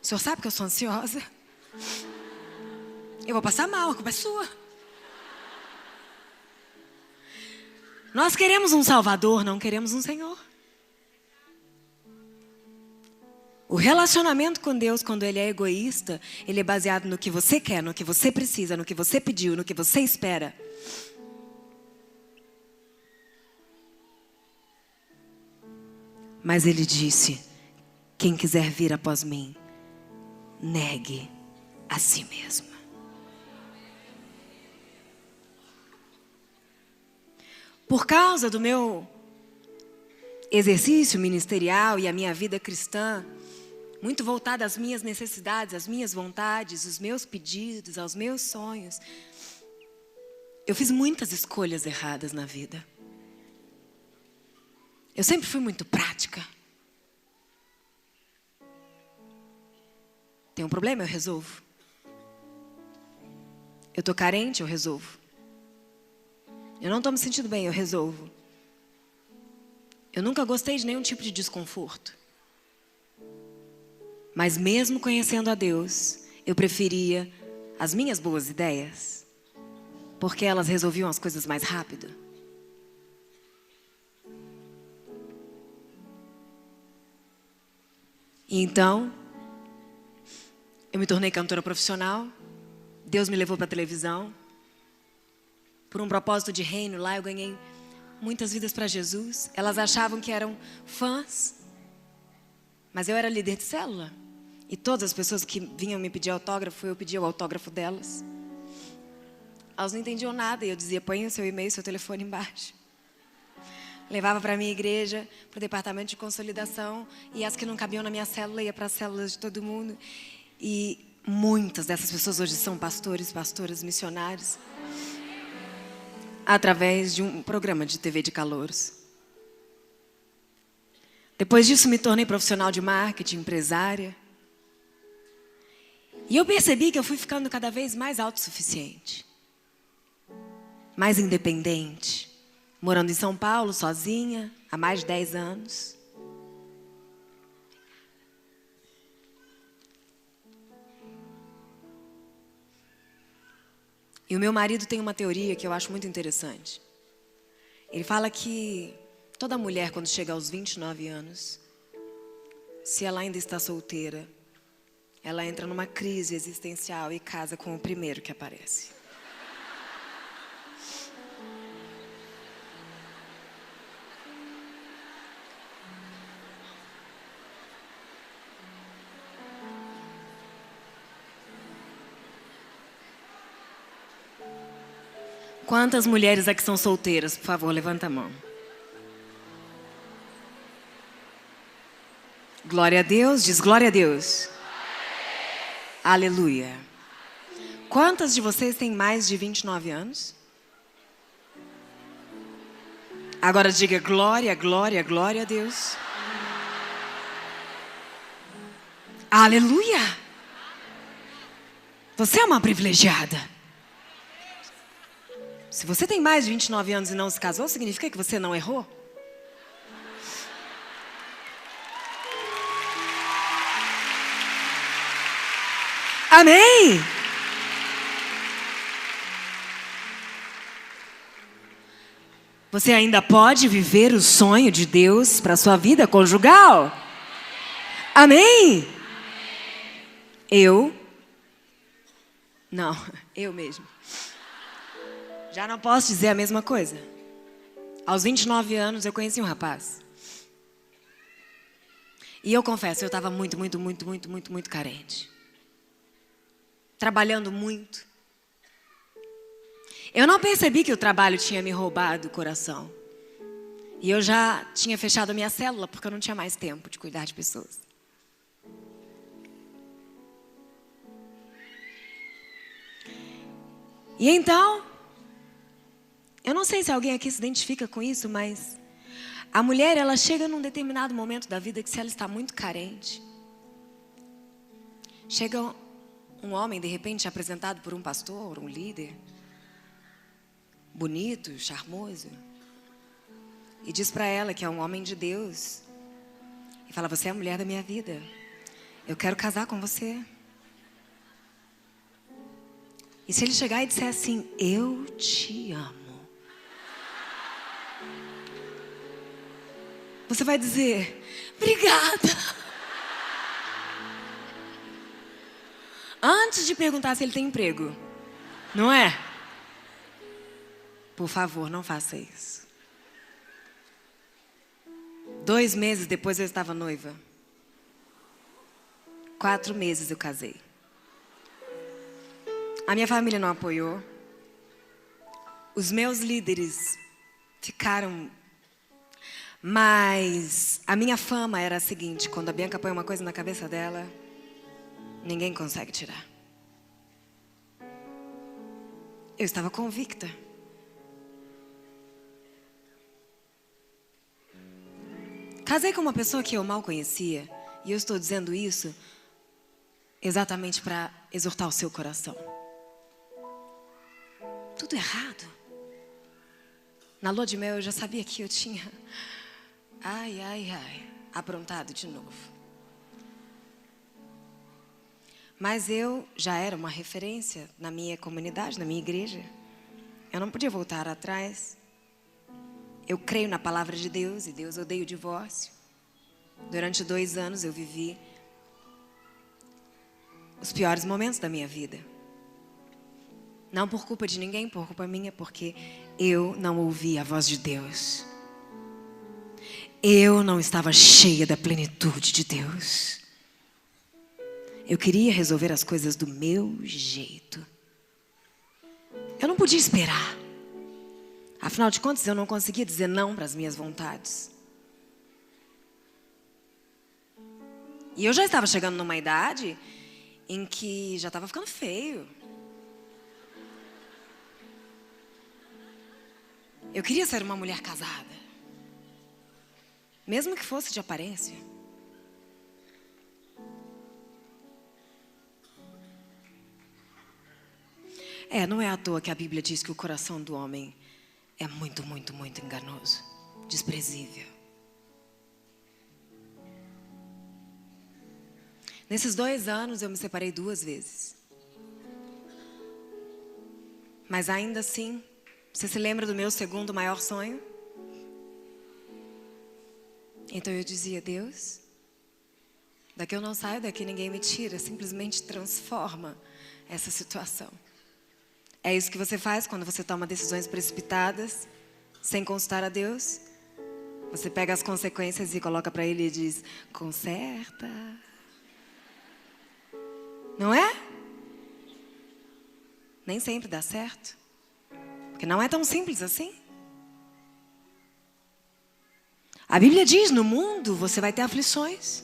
O Senhor sabe que eu sou ansiosa. Eu vou passar mal, a culpa é sua. Nós queremos um Salvador, não queremos um Senhor. O relacionamento com Deus, quando ele é egoísta, ele é baseado no que você quer, no que você precisa, no que você pediu, no que você espera. Mas ele disse: quem quiser vir após mim, negue a si mesmo. Por causa do meu exercício ministerial e a minha vida cristã, muito voltada às minhas necessidades, às minhas vontades, os meus pedidos, aos meus sonhos, eu fiz muitas escolhas erradas na vida. Eu sempre fui muito prática. Tem um problema? Eu resolvo. Eu estou carente? Eu resolvo. Eu não estou me sentindo bem? Eu resolvo. Eu nunca gostei de nenhum tipo de desconforto. Mas mesmo conhecendo a Deus, eu preferia as minhas boas ideias, porque elas resolviam as coisas mais rápido. E então, eu me tornei cantora profissional. Deus me levou para a televisão. Por um propósito de reino, lá eu ganhei muitas vidas para Jesus. Elas achavam que eram fãs, mas eu era líder de célula. E todas as pessoas que vinham me pedir autógrafo, eu pedia o autógrafo delas. Elas não entendiam nada e eu dizia, põe o seu e-mail e seu telefone embaixo. Levava para a minha igreja, para o departamento de consolidação, e as que não cabiam na minha célula ia para as células de todo mundo. E muitas dessas pessoas hoje são pastores, pastoras, missionários, através de um programa de TV de calouros. Depois disso me tornei profissional de marketing, empresária. E eu percebi que eu fui ficando cada vez mais autossuficiente, mais independente, morando em São Paulo, sozinha, há mais de 10 anos. E o meu marido tem uma teoria que eu acho muito interessante. Ele fala que toda mulher, quando chega aos 29 anos, se ela ainda está solteira, ela entra numa crise existencial e casa com o primeiro que aparece. Quantas mulheres aqui são solteiras? Por favor, levanta a mão. Glória a Deus, diz glória a Deus. Aleluia. Quantas de vocês têm mais de 29 anos? Agora diga glória, glória, glória a Deus. Aleluia. Você é uma privilegiada. Se você tem mais de 29 anos e não se casou, significa que você não errou? Amém? Você ainda pode viver o sonho de Deus para a sua vida conjugal? Amém? Eu mesmo. Já não posso dizer a mesma coisa. Aos 29 anos eu conheci um rapaz. E eu confesso, eu estava muito carente. Trabalhando muito. Eu não percebi que o trabalho tinha me roubado o coração. E eu já tinha fechado a minha célula porque eu não tinha mais tempo de cuidar de pessoas. E então, eu não sei se alguém aqui se identifica com isso, mas a mulher, ela chega num determinado momento da vida que se ela está muito carente, chega um homem, de repente, apresentado por um pastor, um líder, bonito, charmoso, e diz para ela que é um homem de Deus, e fala, você é a mulher da minha vida, eu quero casar com você. E se ele chegar e disser assim, eu te amo, você vai dizer, obrigada. Antes de perguntar se ele tem emprego, não é? Por favor, não faça isso. 2 meses depois eu estava noiva. 4 meses eu casei. A minha família não apoiou. Os meus líderes ficaram... Mas a minha fama era a seguinte, quando a Bianca põe uma coisa na cabeça dela, ninguém consegue tirar. Eu estava convicta. Casei com uma pessoa que eu mal conhecia, e eu estou dizendo isso exatamente para exortar o seu coração. Tudo errado. Na lua de mel eu já sabia que eu tinha, aprontado de novo. Mas eu já era uma referência na minha comunidade, na minha igreja. Eu não podia voltar atrás. Eu creio na palavra de Deus e Deus odeia o divórcio. Durante 2 anos eu vivi os piores momentos da minha vida. Não por culpa de ninguém, por culpa minha, porque eu não ouvi a voz de Deus. Eu não estava cheia da plenitude de Deus. Eu queria resolver as coisas do meu jeito. Eu não podia esperar. Afinal de contas, eu não conseguia dizer não para as minhas vontades. E eu já estava chegando numa idade em que já estava ficando feio. Eu queria ser uma mulher casada. Mesmo que fosse de aparência. Não é à toa que a Bíblia diz que o coração do homem é muito, muito, muito enganoso, desprezível. Nesses 2 anos eu me separei 2 vezes. Mas ainda assim, você se lembra do meu segundo maior sonho? Então eu dizia, Deus, daqui eu não saio, daqui ninguém me tira, simplesmente transforma essa situação. É isso que você faz quando você toma decisões precipitadas, sem consultar a Deus. Você pega as consequências e coloca para Ele e diz, conserta. Não é? Nem sempre dá certo. Porque não é tão simples assim. A Bíblia diz, no mundo você vai ter aflições.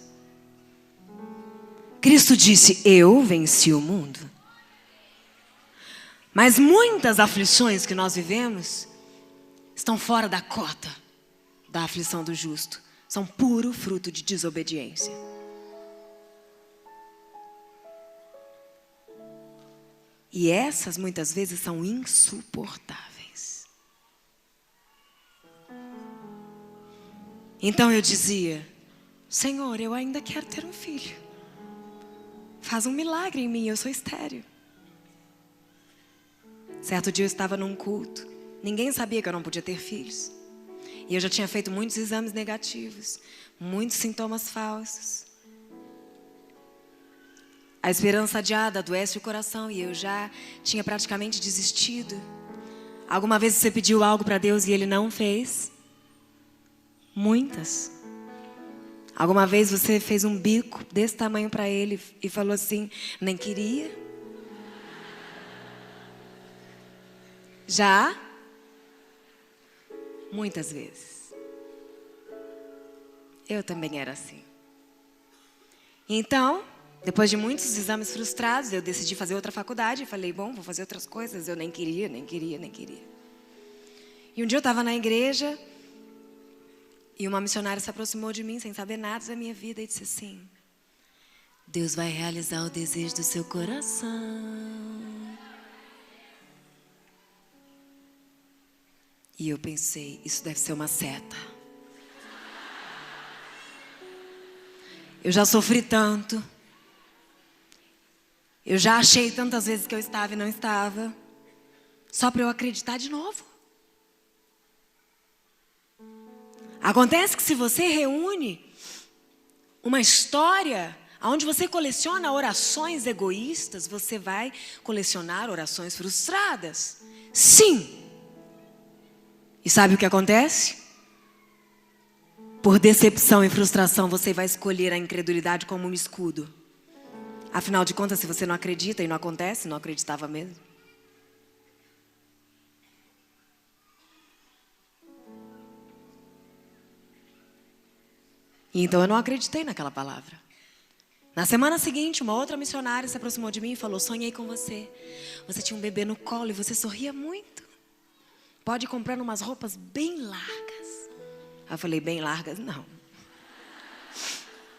Cristo disse, eu venci o mundo. Mas muitas aflições que nós vivemos estão fora da cota da aflição do justo. São puro fruto de desobediência. E essas muitas vezes são insuportáveis. Então eu dizia, Senhor, eu ainda quero ter um filho. Faz um milagre em mim, eu sou estéril. Certo dia eu estava num culto. Ninguém sabia que eu não podia ter filhos. E eu já tinha feito muitos exames negativos. Muitos sintomas falsos. A esperança adiada adoece o coração. E eu já tinha praticamente desistido. Alguma vez você pediu algo para Deus e Ele não fez? Muitas. Alguma vez você fez um bico desse tamanho para Ele e falou assim, nem queria? Já? Muitas vezes. Eu também era assim. Então, depois de muitos exames frustrados, eu decidi fazer outra faculdade. E falei, bom, vou fazer outras coisas. Eu nem queria. E um dia eu estava na igreja e uma missionária se aproximou de mim, sem saber nada da minha vida, e disse assim, Deus vai realizar o desejo do seu coração. E eu pensei, isso deve ser uma seta. Eu já sofri tanto. Eu já achei tantas vezes que eu estava e não estava. Só para eu acreditar de novo. Acontece que se você reúne uma história onde você coleciona orações egoístas, você vai colecionar orações frustradas. Sim. E sabe o que acontece? Por decepção e frustração, você vai escolher a incredulidade como um escudo. Afinal de contas, se você não acredita e não acontece, não acreditava mesmo. E então eu não acreditei naquela palavra. Na semana seguinte, uma outra missionária se aproximou de mim e falou, sonhei com você. Você tinha um bebê no colo e você sorria muito. Pode ir comprando umas roupas bem largas. Aí eu falei, bem largas? Não.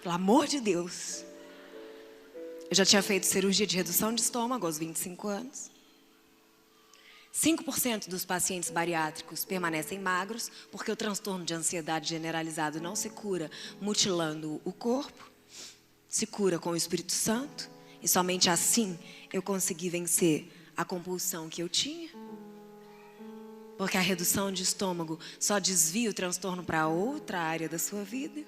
Pelo amor de Deus. Eu já tinha feito cirurgia de redução de estômago aos 25 anos. 5% dos pacientes bariátricos permanecem magros porque o transtorno de ansiedade generalizado não se cura mutilando o corpo. Se cura com o Espírito Santo. E somente assim eu consegui vencer a compulsão que eu tinha. Porque a redução de estômago só desvia o transtorno para outra área da sua vida.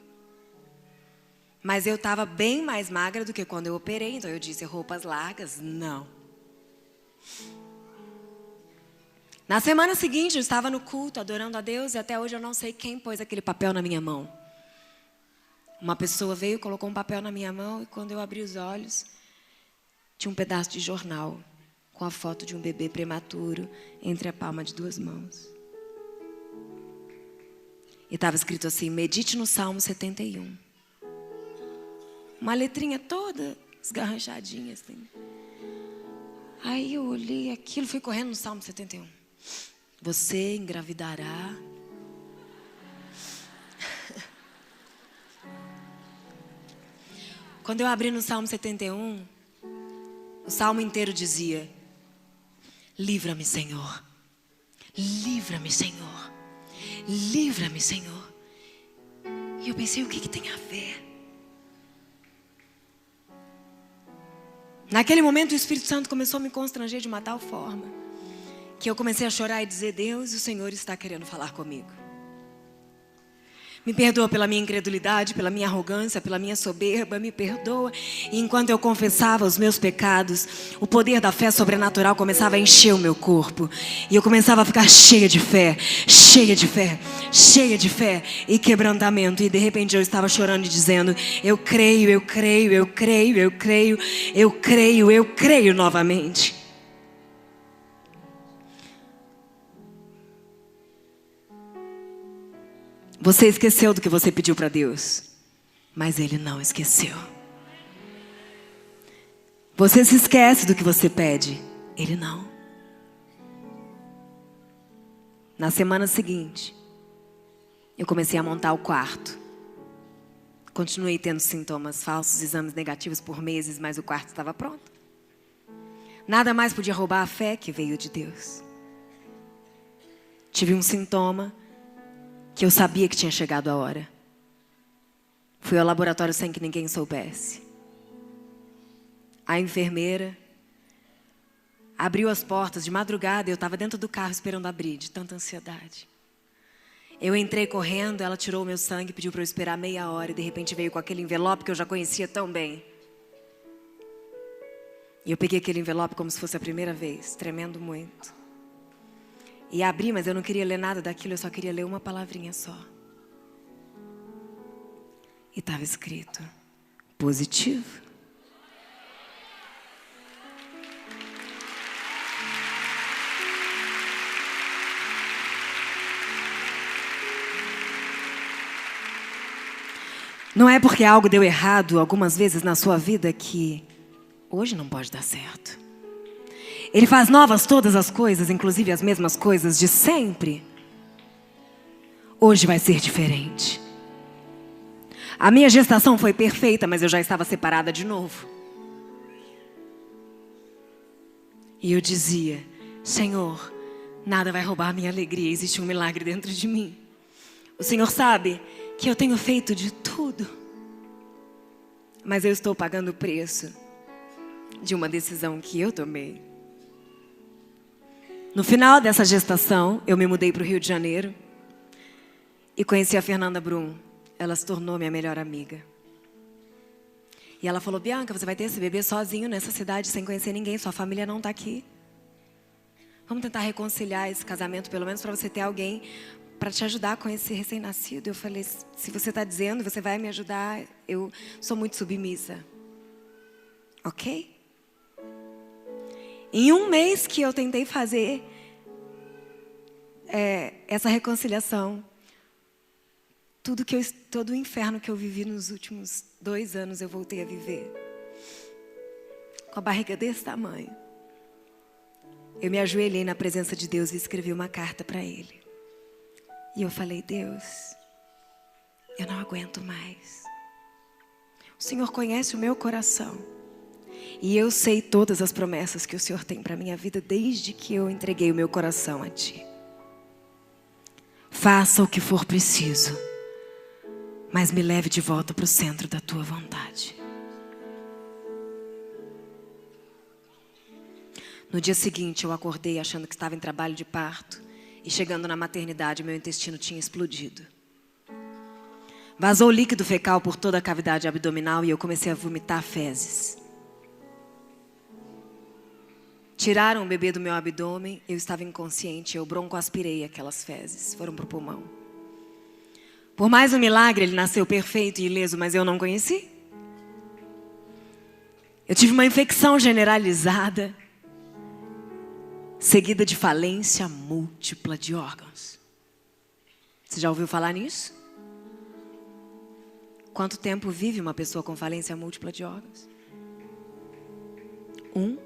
Mas eu estava bem mais magra do que quando eu operei. Então eu disse, roupas largas, não. Na semana seguinte eu estava no culto, adorando a Deus. E até hoje eu não sei quem pôs aquele papel na minha mão. Uma pessoa veio, colocou um papel na minha mão. E quando eu abri os olhos, tinha um pedaço de jornal com a foto de um bebê prematuro entre a palma de 2 mãos. E estava escrito assim: medite no Salmo 71. Uma letrinha toda esgarranchadinha assim. Aí eu olhei aquilo, fui correndo no Salmo 71. Você engravidará. Quando eu abri no Salmo 71, o salmo inteiro dizia: livra-me, Senhor. Livra-me, Senhor. Livra-me, Senhor. E eu pensei, o que tem a ver? Naquele momento o Espírito Santo começou a me constranger de uma tal forma que eu comecei a chorar e dizer: Deus, o Senhor está querendo falar comigo. Me perdoa pela minha incredulidade, pela minha arrogância, pela minha soberba, me perdoa. E enquanto eu confessava os meus pecados, o poder da fé sobrenatural começava a encher o meu corpo. E eu começava a ficar cheia de fé, cheia de fé, cheia de fé e quebrantamento. E de repente eu estava chorando e dizendo: eu creio, eu creio, eu creio, eu creio, eu creio, eu creio novamente. Você esqueceu do que você pediu para Deus, mas Ele não esqueceu. Você se esquece do que você pede, Ele não. Na semana seguinte, eu comecei a montar o quarto. Continuei tendo sintomas falsos, exames negativos por meses, mas o quarto estava pronto. Nada mais podia roubar a fé que veio de Deus. Tive um sintoma que eu sabia que tinha chegado a hora. Fui ao laboratório sem que ninguém soubesse. A enfermeira abriu as portas de madrugada e eu estava dentro do carro esperando abrir, de tanta ansiedade. Eu entrei correndo, ela tirou o meu sangue, pediu para eu esperar meia hora e de repente veio com aquele envelope que eu já conhecia tão bem. E eu peguei aquele envelope como se fosse a primeira vez, tremendo muito. E abri, mas eu não queria ler nada daquilo, eu só queria ler uma palavrinha só. E estava escrito: positivo. Não é porque algo deu errado algumas vezes na sua vida que hoje não pode dar certo. Ele faz novas todas as coisas, inclusive as mesmas coisas de sempre. Hoje vai ser diferente. A minha gestação foi perfeita, mas eu já estava separada de novo. E eu dizia: Senhor, nada vai roubar a minha alegria, existe um milagre dentro de mim. O Senhor sabe que eu tenho feito de tudo, mas eu estou pagando o preço de uma decisão que eu tomei. No final dessa gestação, eu me mudei para o Rio de Janeiro e conheci a Fernanda Brum. Ela se tornou minha melhor amiga. E ela falou: Bianca, você vai ter esse bebê sozinho nessa cidade, sem conhecer ninguém, sua família não está aqui. Vamos tentar reconciliar esse casamento, pelo menos para você ter alguém para te ajudar com esse recém-nascido. Eu falei: se você está dizendo, você vai me ajudar, eu sou muito submissa. Ok? Em um mês que eu tentei fazer essa reconciliação, todo o inferno que eu vivi nos últimos 2 anos, eu voltei a viver. Com a barriga desse tamanho. Eu me ajoelhei na presença de Deus e escrevi uma carta para Ele. E eu falei: Deus, eu não aguento mais. O Senhor conhece o meu coração. E eu sei todas as promessas que o Senhor tem para a minha vida desde que eu entreguei o meu coração a Ti. Faça o que for preciso, mas me leve de volta para o centro da Tua vontade. No dia seguinte eu acordei achando que estava em trabalho de parto. E chegando na maternidade, meu intestino tinha explodido. Vazou líquido fecal por toda a cavidade abdominal e eu comecei a vomitar fezes. Tiraram o bebê do meu abdômen, eu estava inconsciente, eu broncoaspirei aquelas fezes, foram para o pulmão. Por mais um milagre, ele nasceu perfeito e ileso, mas eu não conheci. Eu tive uma infecção generalizada seguida de falência múltipla de órgãos. Você já ouviu falar nisso? Quanto tempo vive uma pessoa com falência múltipla de órgãos? 1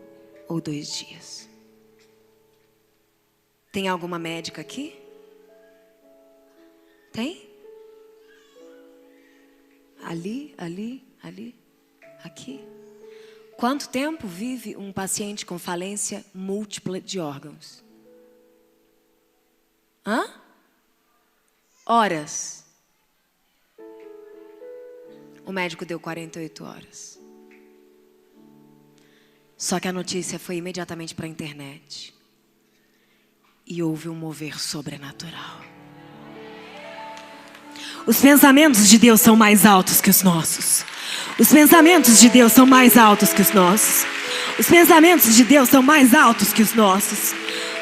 ou 2 dias. Tem alguma médica aqui? Tem? Ali, aqui. Quanto tempo vive um paciente com falência múltipla de órgãos? Horas. O médico deu 48 horas. Só que a notícia foi imediatamente para a internet. E houve um mover sobrenatural. Os pensamentos de Deus são mais altos que os nossos. Os pensamentos de Deus são mais altos que os nossos. Os pensamentos de Deus são mais altos que os nossos.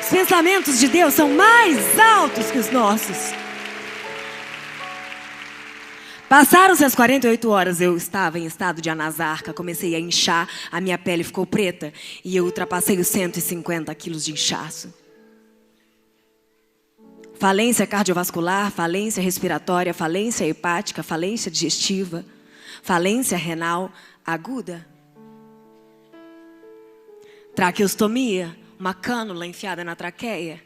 Os pensamentos de Deus são mais altos que os nossos. Passaram-se as 48 horas, eu estava em estado de anasarca, comecei a inchar, a minha pele ficou preta e eu ultrapassei os 150 quilos de inchaço. Falência cardiovascular, falência respiratória, falência hepática, falência digestiva, falência renal aguda. Traqueostomia, uma cânula enfiada na traqueia.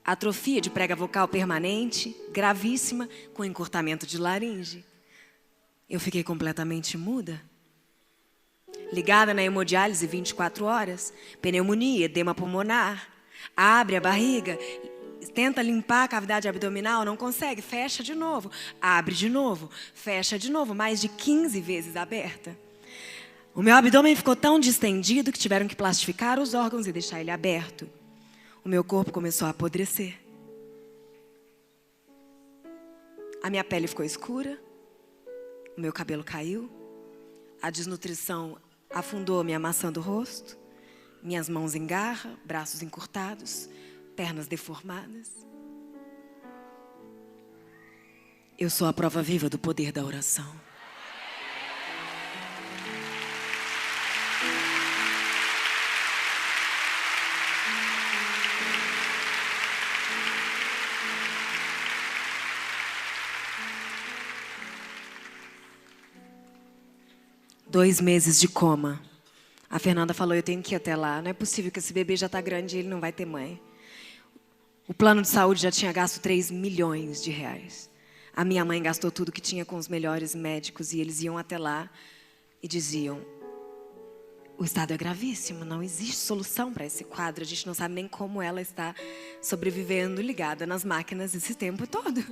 Atrofia de prega vocal permanente, gravíssima, com encurtamento de laringe. Eu fiquei completamente muda. Ligada na hemodiálise 24 horas, pneumonia, edema pulmonar. Abre a barriga, tenta limpar a cavidade abdominal, não consegue, fecha de novo. Abre de novo, fecha de novo, mais de 15 vezes aberta. O meu abdômen ficou tão distendido que tiveram que plastificar os órgãos e deixar ele aberto. O meu corpo começou a apodrecer. A minha pele ficou escura. O meu cabelo caiu. A desnutrição afundou minha maçã do rosto. Minhas mãos em garra, braços encurtados, pernas deformadas. Eu sou a prova viva do poder da oração. Dois meses de coma. A Fernanda falou, eu tenho que ir até lá. Não é possível que esse bebê já está grande e ele não vai ter mãe. O plano de saúde já tinha gasto 3 milhões de reais. A minha mãe gastou tudo que tinha com os melhores médicos e eles iam até lá e diziam, o estado é gravíssimo, não existe solução para esse quadro. A gente não sabe nem como ela está sobrevivendo ligada nas máquinas esse tempo todo.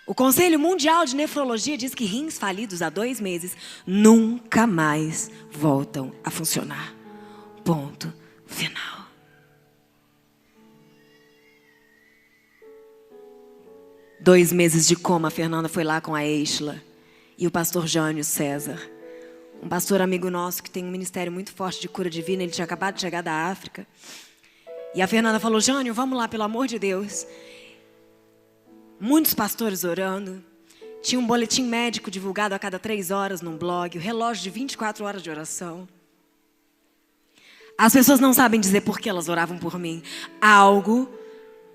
O Conselho Mundial de Nefrologia diz que rins falidos há 2 meses nunca mais voltam a funcionar. Ponto final. Dois meses de coma, a Fernanda foi lá com a Eichla e o pastor Jânio César. Um pastor amigo nosso que tem um ministério muito forte de cura divina. Ele tinha acabado de chegar da África. E a Fernanda falou, Jânio, vamos lá, pelo amor de Deus. Muitos pastores orando. Tinha um boletim médico divulgado a cada 3 horas num blog. O relógio de 24 horas de oração. As pessoas não sabem dizer por que elas oravam por mim. Algo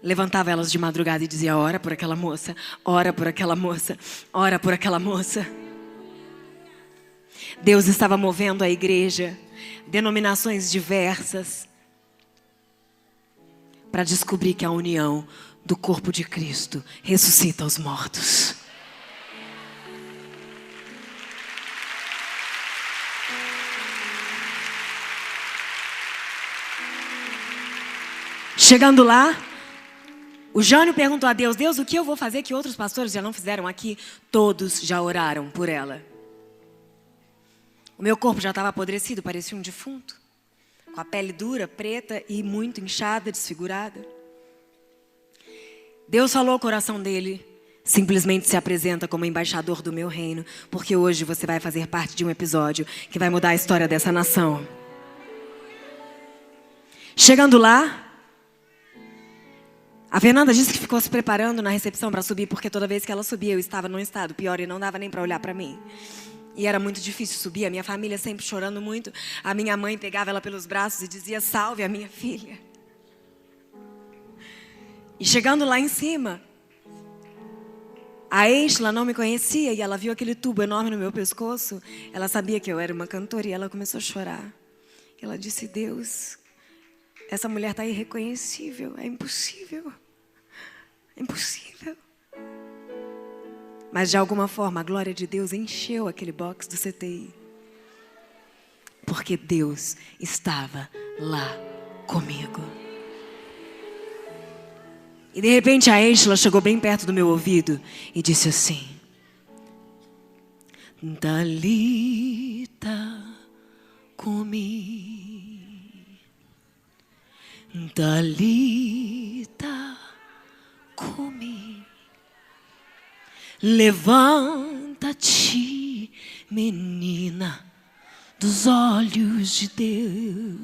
levantava elas de madrugada e dizia, ora por aquela moça, ora por aquela moça, ora por aquela moça. Deus estava movendo a igreja, denominações diversas, para descobrir que a união do corpo de Cristo ressuscita os mortos. Chegando lá, o Jânio perguntou a Deus, Deus, o que eu vou fazer que outros pastores já não fizeram aqui? Todos já oraram por ela. O meu corpo já estava apodrecido, parecia um defunto, com a pele dura, preta e muito inchada, desfigurada. Deus falou ao coração dele, simplesmente se apresenta como embaixador do meu reino, porque hoje você vai fazer parte de um episódio que vai mudar a história dessa nação. Chegando lá, a Fernanda disse que ficou se preparando na recepção para subir, porque toda vez que ela subia eu estava num estado pior e não dava nem para olhar para mim. E era muito difícil subir, a minha família sempre chorando muito. A minha mãe pegava ela pelos braços e dizia: salve a minha filha. E chegando lá em cima, a Estela não me conhecia e ela viu aquele tubo enorme no meu pescoço. Ela sabia que eu era uma cantora e ela começou a chorar. Ela disse: Deus, essa mulher está irreconhecível, é impossível. É impossível. Mas de alguma forma a glória de Deus encheu aquele box do CTI. Porque Deus estava lá comigo. E de repente a Estela chegou bem perto do meu ouvido e disse assim: Talita cumi, Talita cumi. Levanta-te, menina, dos olhos de Deus.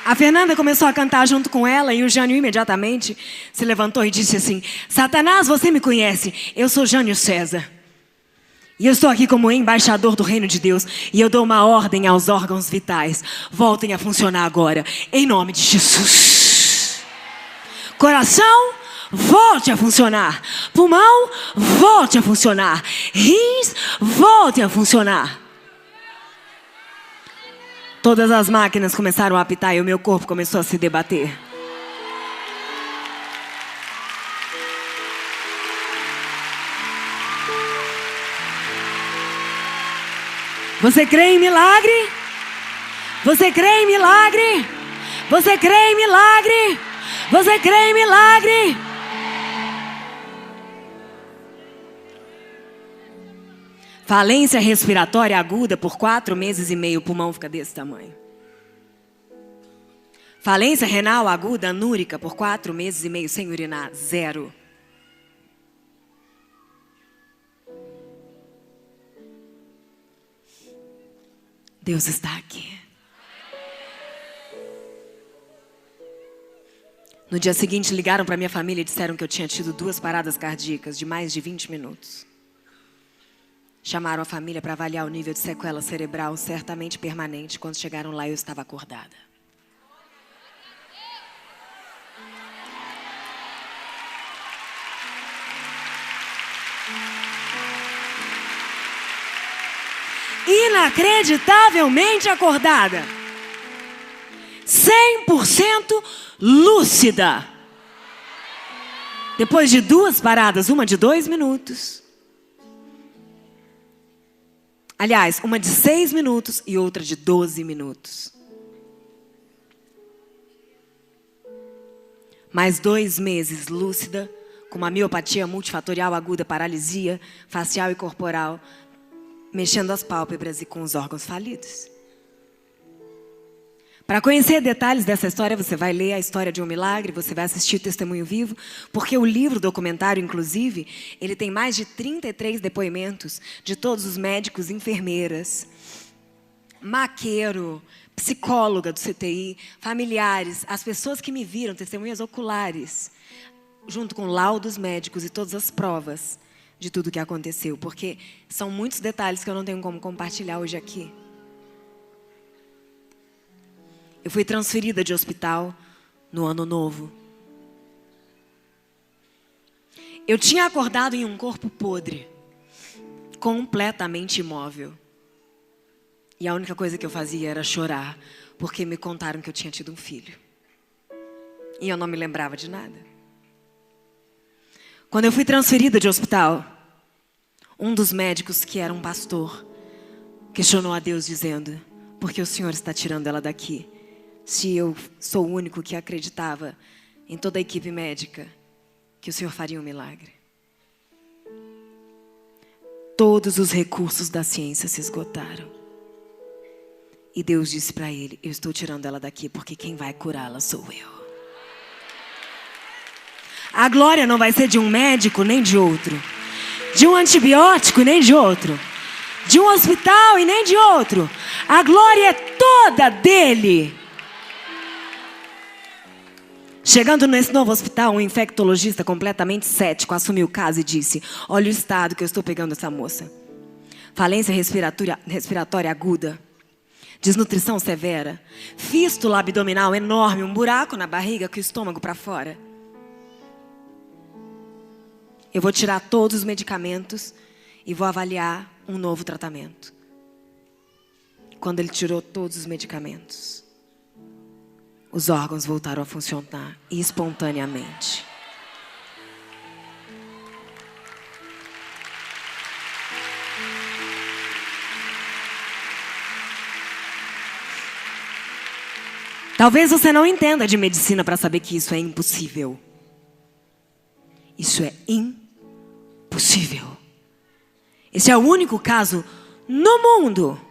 A Fernanda começou a cantar junto com ela e o Jânio imediatamente se levantou e disse assim: Satanás, você me conhece, eu sou Jânio César. E eu estou aqui como embaixador do reino de Deus. E eu dou uma ordem aos órgãos vitais: voltem a funcionar agora, em nome de Jesus. Coração, volte a funcionar. Pulmão, volte a funcionar. Rins, volte a funcionar. Todas as máquinas começaram a apitar e o meu corpo começou a se debater. Você crê em milagre? Você crê em milagre? Você crê em milagre? Você crê em milagre? Falência respiratória aguda por 4 meses e meio, o pulmão fica desse tamanho. Falência renal aguda anúrica por 4 meses e meio sem urinar, 0. Deus está aqui. No dia seguinte ligaram para minha família e disseram que eu tinha tido 2 paradas cardíacas de mais de 20 minutos. Chamaram a família para avaliar o nível de sequela cerebral certamente permanente. Quando chegaram lá, eu estava acordada. Inacreditavelmente acordada. 100% lúcida. Depois de 2 paradas, uma de 2 minutos. Aliás, uma de 6 minutos e outra de 12 minutos. Mais 2 meses lúcida, com uma miopatia multifatorial aguda, paralisia facial e corporal, mexendo as pálpebras e com os órgãos falidos. Para conhecer detalhes dessa história, você vai ler A História de um Milagre, você vai assistir o Testemunho Vivo, porque o livro documentário, inclusive, ele tem mais de 33 depoimentos de todos os médicos, enfermeiras, maqueiro, psicóloga do CTI, familiares, as pessoas que me viram, testemunhas oculares, junto com laudos médicos e todas as provas de tudo que aconteceu, porque são muitos detalhes que eu não tenho como compartilhar hoje aqui. Eu fui transferida de hospital no Ano Novo. Eu tinha acordado em um corpo podre, completamente imóvel. E a única coisa que eu fazia era chorar, porque me contaram que eu tinha tido um filho. E eu não me lembrava de nada. Quando eu fui transferida de hospital, um dos médicos, que era um pastor, questionou a Deus dizendo: por que o Senhor está tirando ela daqui? Se eu sou o único que acreditava em toda a equipe médica que o Senhor faria um milagre. Todos os recursos da ciência se esgotaram. E Deus disse para ele: eu estou tirando ela daqui porque quem vai curá-la sou eu. A glória não vai ser de um médico nem de outro, de um antibiótico nem de outro, de um hospital e nem de outro. A glória é toda dele. Chegando nesse novo hospital, um infectologista completamente cético assumiu o caso e disse: olha o estado que eu estou pegando essa moça. Falência respiratória aguda, desnutrição severa, fístula abdominal enorme, um buraco na barriga com o estômago para fora. Eu vou tirar todos os medicamentos e vou avaliar um novo tratamento. Quando ele tirou todos os medicamentos, os órgãos voltaram a funcionar espontaneamente. Talvez você não entenda de medicina para saber que isso é impossível. Isso é impossível. Esse é o único caso no mundo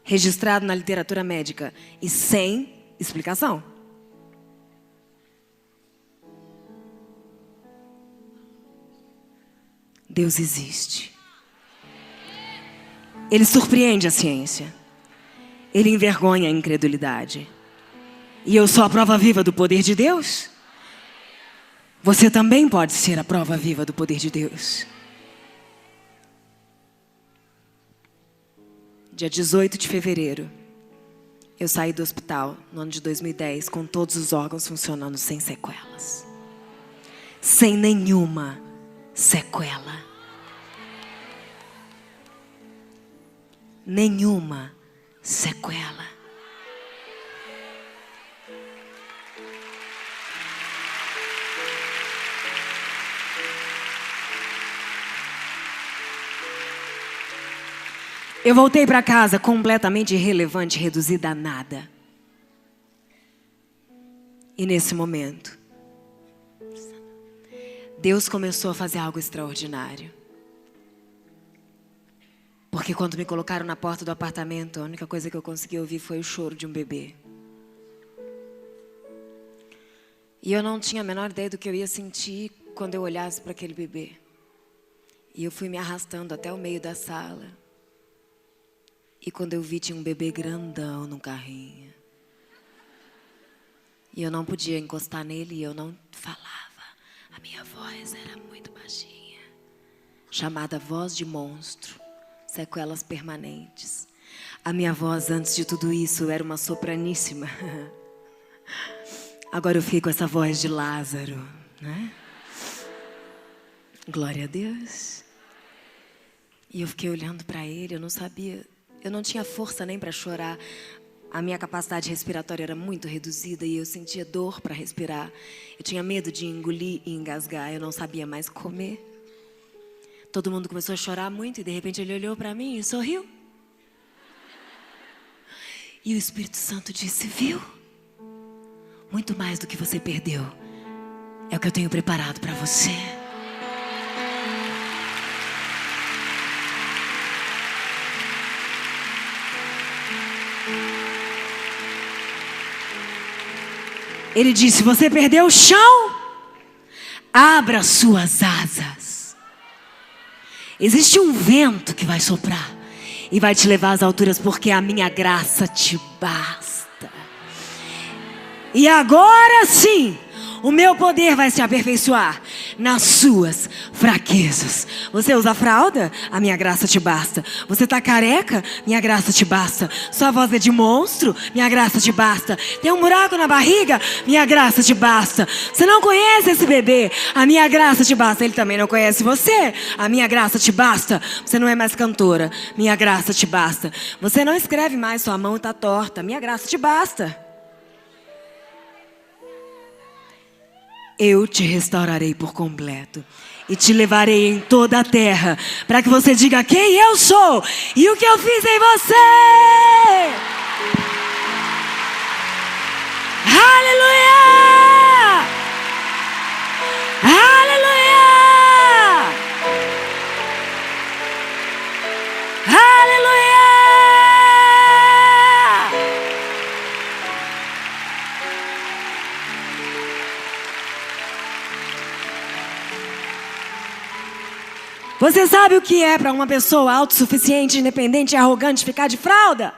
registrado na literatura médica e sem explicação. Deus existe. Ele surpreende a ciência. Ele envergonha a incredulidade. E eu sou a prova viva do poder de Deus. Você também pode ser a prova viva do poder de Deus. Dia 18 de fevereiro, eu saí do hospital no ano de 2010 com todos os órgãos funcionando sem sequelas. Sem nenhuma sequela. Nenhuma sequela. Eu voltei para casa completamente irrelevante, reduzida a nada. E nesse momento, Deus começou a fazer algo extraordinário. Porque quando me colocaram na porta do apartamento, a única coisa que eu consegui ouvir foi o choro de um bebê. E eu não tinha a menor ideia do que eu ia sentir quando eu olhasse para aquele bebê. E eu fui me arrastando até o meio da sala. E quando eu vi, tinha um bebê grandão no carrinho. E eu não podia encostar nele e eu não falava. A minha voz era muito baixinha. Chamada voz de monstro. Sequelas permanentes. A minha voz, antes de tudo isso, era uma sopraníssima. Agora eu fiquei com essa voz de Lázaro, né? Glória a Deus. E eu fiquei olhando para ele, eu não sabia... Eu não tinha força nem para chorar. A minha capacidade respiratória era muito reduzida e eu sentia dor para respirar. Eu tinha medo de engolir e engasgar. Eu não sabia mais comer. Todo mundo começou a chorar muito e de repente ele olhou para mim e sorriu. E o Espírito Santo disse: viu? Muito mais do que você perdeu é o que eu tenho preparado para você. Ele disse: você perdeu o chão? Abra suas asas. Existe um vento que vai soprar e vai te levar às alturas, porque a minha graça te basta. E agora sim, o meu poder vai se aperfeiçoar nas suas fraquezas. Você usa fralda? A minha graça te basta. Você tá careca? Minha graça te basta. Sua voz é de monstro? Minha graça te basta. Tem um buraco na barriga? Minha graça te basta. Você não conhece esse bebê? A minha graça te basta. Ele também não conhece você? A minha graça te basta. Você não é mais cantora? Minha graça te basta. Você não escreve mais, sua mão tá torta? Minha graça te basta. Eu te restaurarei por completo e te levarei em toda a terra para que você diga quem eu sou e o que eu fiz em você. Aleluia! Aleluia! Aleluia! Você sabe o que é para uma pessoa autossuficiente, independente e arrogante ficar de fralda?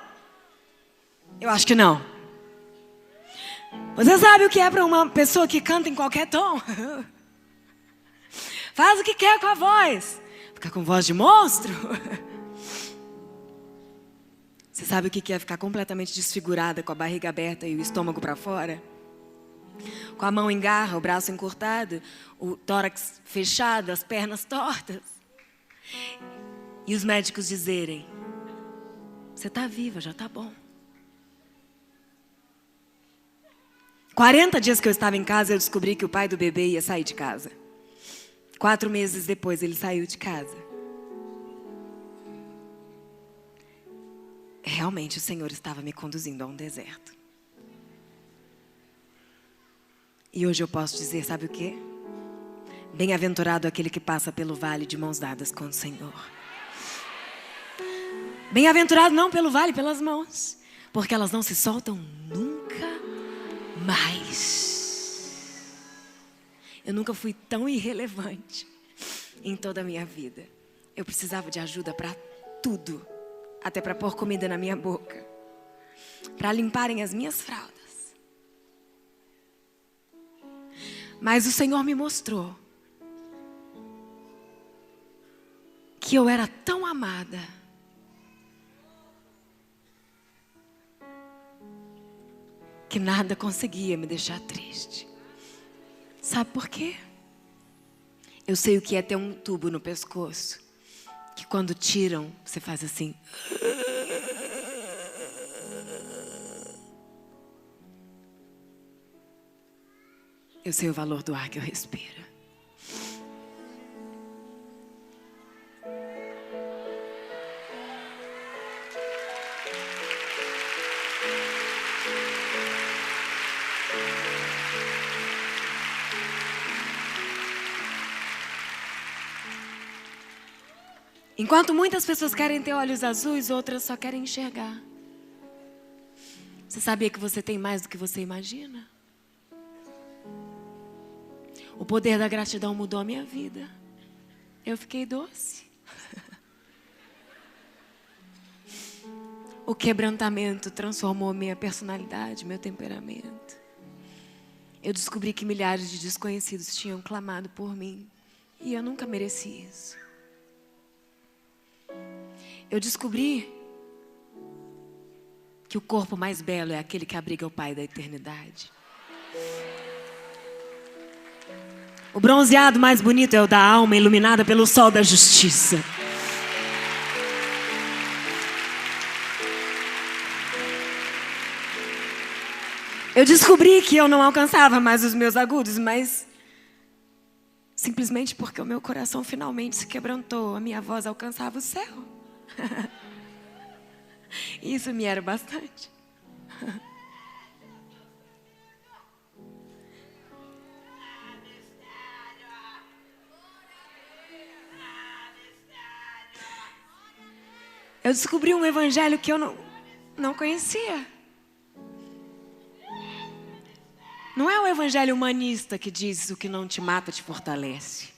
Eu acho que não. Você sabe o que é para uma pessoa que canta em qualquer tom? Faz o que quer com a voz. Ficar com voz de monstro. Você sabe o que é ficar completamente desfigurada, com a barriga aberta e o estômago para fora? Com a mão em garra, o braço encurtado, o tórax fechado, as pernas tortas. E os médicos dizerem: você está viva, já está bom. 40 dias que eu estava em casa, eu descobri que o pai do bebê ia sair de casa. 4 meses depois, ele saiu de casa. Realmente, o Senhor estava me conduzindo a um deserto. E hoje eu posso dizer, sabe o quê? Bem-aventurado aquele que passa pelo vale de mãos dadas com o Senhor. Bem-aventurado não pelo vale, pelas mãos, porque elas não se soltam nunca mais. Eu nunca fui tão irrelevante em toda a minha vida. Eu precisava de ajuda para tudo, até para pôr comida na minha boca, para limparem as minhas fraldas. Mas o Senhor me mostrou que eu era tão amada que nada conseguia me deixar triste. Sabe por quê? Eu sei o que é ter um tubo no pescoço, que quando tiram, você faz assim. Eu sei o valor do ar que eu respiro. Enquanto muitas pessoas querem ter olhos azuis, outras só querem enxergar. Você sabia que você tem mais do que você imagina? O poder da gratidão mudou a minha vida. Eu fiquei doce. O quebrantamento transformou minha personalidade, meu temperamento. Eu descobri que milhares de desconhecidos tinham clamado por mim e eu nunca mereci isso. Eu descobri que o corpo mais belo é aquele que abriga o Pai da eternidade. O bronzeado mais bonito é o da alma iluminada pelo sol da justiça. Eu descobri que eu não alcançava mais os meus agudos, mas simplesmente porque o meu coração finalmente se quebrantou, a minha voz alcançava o céu. Isso me era bastante. Eu descobri um evangelho que eu não conhecia. Não é o evangelho humanista que diz: o que não te mata te fortalece.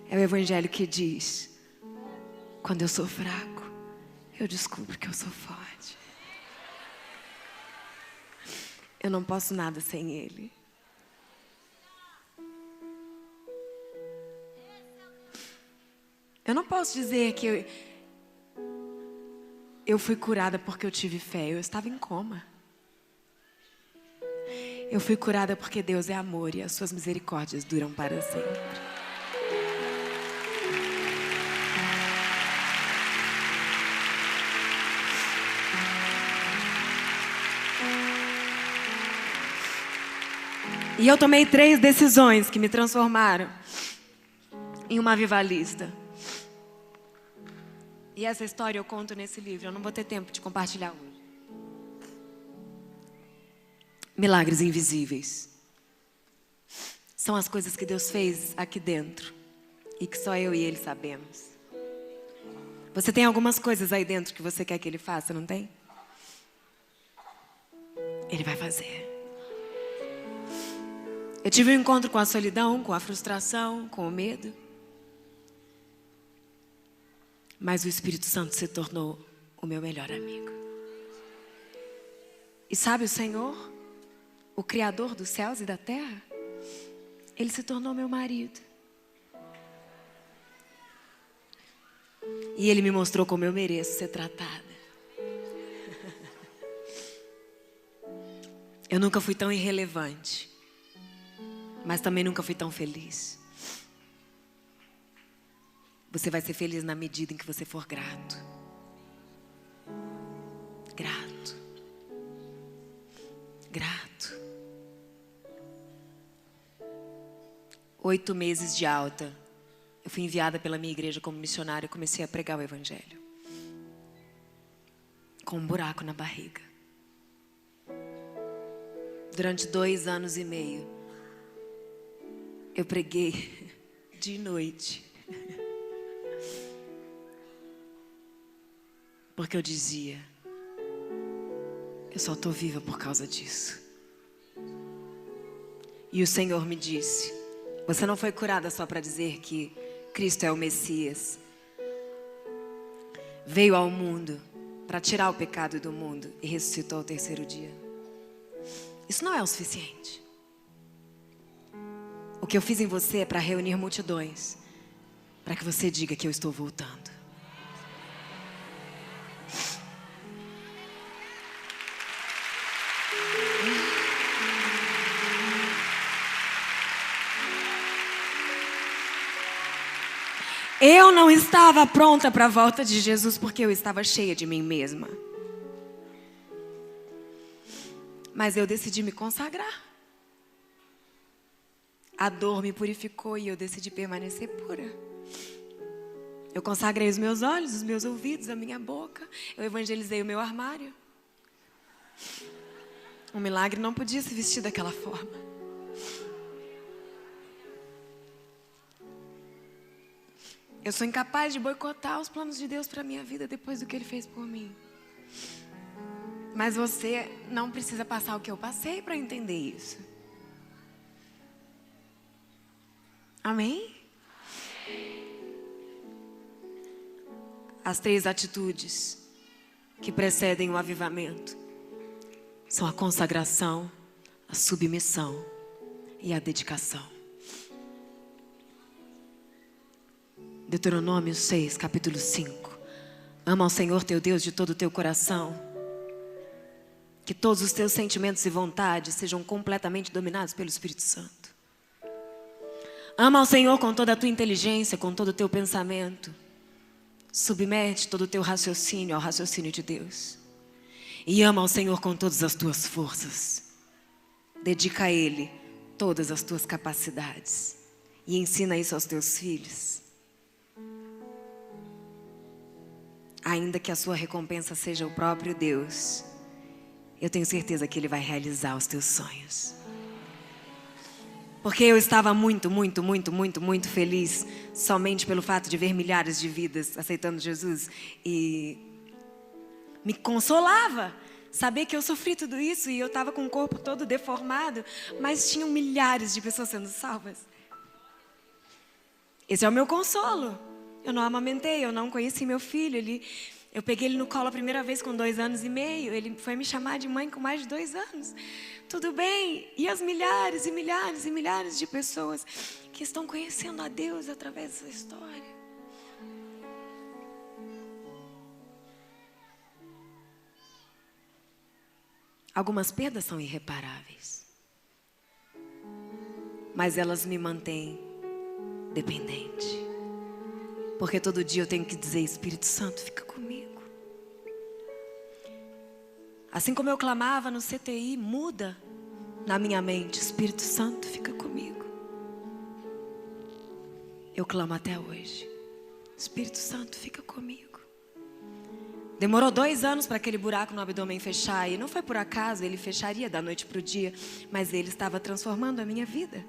É o evangelho que diz: quando eu sou fraco, eu descubro que eu sou forte. Eu não posso nada sem Ele. Eu não posso dizer que eu fui curada porque eu tive fé. Eu estava em coma. Eu fui curada porque Deus é amor e as suas misericórdias duram para sempre. E eu tomei 3 decisões que me transformaram em uma avivalista. E essa história eu conto nesse livro. Eu não vou ter tempo de compartilhar hoje. Milagres invisíveis. São as coisas que Deus fez aqui dentro e que só eu e Ele sabemos. Você tem algumas coisas aí dentro que você quer que Ele faça, não tem? Ele vai fazer. Eu tive um encontro com a solidão, com a frustração, com o medo. Mas o Espírito Santo se tornou o meu melhor amigo. E sabe o Senhor, o Criador dos céus e da terra? Ele se tornou meu marido. E Ele me mostrou como eu mereço ser tratada. Eu nunca fui tão irrelevante, mas também nunca fui tão feliz. Você vai ser feliz na medida em que você for grato. Grato. Grato. 8 meses de alta. Eu fui enviada pela minha igreja como missionária e comecei a pregar o evangelho. Com um buraco na barriga. Durante 2 anos e meio, eu preguei de noite. Porque eu dizia, eu só estou viva por causa disso. E o Senhor me disse, você não foi curada só para dizer que Cristo é o Messias. Veio ao mundo para tirar o pecado do mundo e ressuscitou ao 3º dia. Isso não é o suficiente. O que eu fiz em você é para reunir multidões, para que você diga que eu estou voltando. Eu não estava pronta para a volta de Jesus porque eu estava cheia de mim mesma. Mas eu decidi me consagrar. A dor me purificou e eu decidi permanecer pura. Eu consagrei os meus olhos, os meus ouvidos, a minha boca. Eu evangelizei o meu armário. Um milagre não podia se vestir daquela forma. Eu sou incapaz de boicotar os planos de Deus para a minha vida depois do que Ele fez por mim. Mas você não precisa passar o que eu passei para entender isso. Amém? As 3 atitudes que precedem o avivamento são a consagração, a submissão e a dedicação. Deuteronômio 6, capítulo 5. Ama ao Senhor teu Deus de todo o teu coração. Que todos os teus sentimentos e vontades sejam completamente dominados pelo Espírito Santo. Ama ao Senhor com toda a tua inteligência, com todo o teu pensamento. Submete todo o teu raciocínio ao raciocínio de Deus. E ama ao Senhor com todas as tuas forças. Dedica a Ele todas as tuas capacidades. E ensina isso aos teus filhos. Ainda que a sua recompensa seja o próprio Deus, eu tenho certeza que Ele vai realizar os teus sonhos. Porque eu estava muito feliz somente pelo fato de ver milhares de vidas aceitando Jesus. E me consolava saber que eu sofri tudo isso e eu estava com o corpo todo deformado, mas tinham milhares de pessoas sendo salvas. Esse é o meu consolo. Eu não amamentei, eu não conheci meu filho. Eu peguei ele no colo a primeira vez com 2 anos e meio. Ele foi me chamar de mãe com mais de 2 anos. Tudo bem? E as milhares e milhares e milhares de pessoas que estão conhecendo a Deus através dessa história. Algumas perdas são irreparáveis, mas elas me mantêm dependente. Porque todo dia eu tenho que dizer, Espírito Santo, fica comigo. Assim como eu clamava no CTI, muda na minha mente, Espírito Santo, fica comigo. Eu clamo até hoje, Espírito Santo, fica comigo. Demorou 2 anos para aquele buraco no abdômen fechar. E não foi por acaso, ele fecharia da noite para o dia. Mas ele estava transformando a minha vida.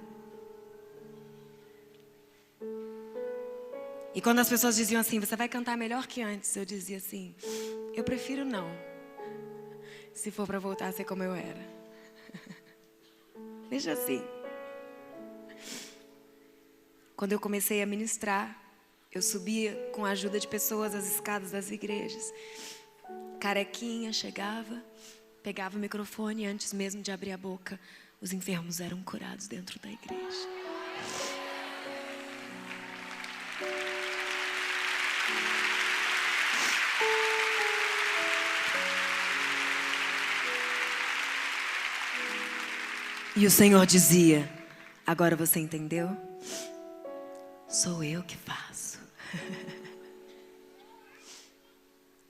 E quando as pessoas diziam assim, você vai cantar melhor que antes, eu dizia assim, eu prefiro não, se for para voltar a ser como eu era. Deixa assim. Quando eu comecei a ministrar, eu subia com a ajuda de pessoas as escadas das igrejas. Carequinha chegava, pegava o microfone e antes mesmo de abrir a boca, os enfermos eram curados dentro da igreja. E o Senhor dizia: agora você entendeu? Sou eu que faço.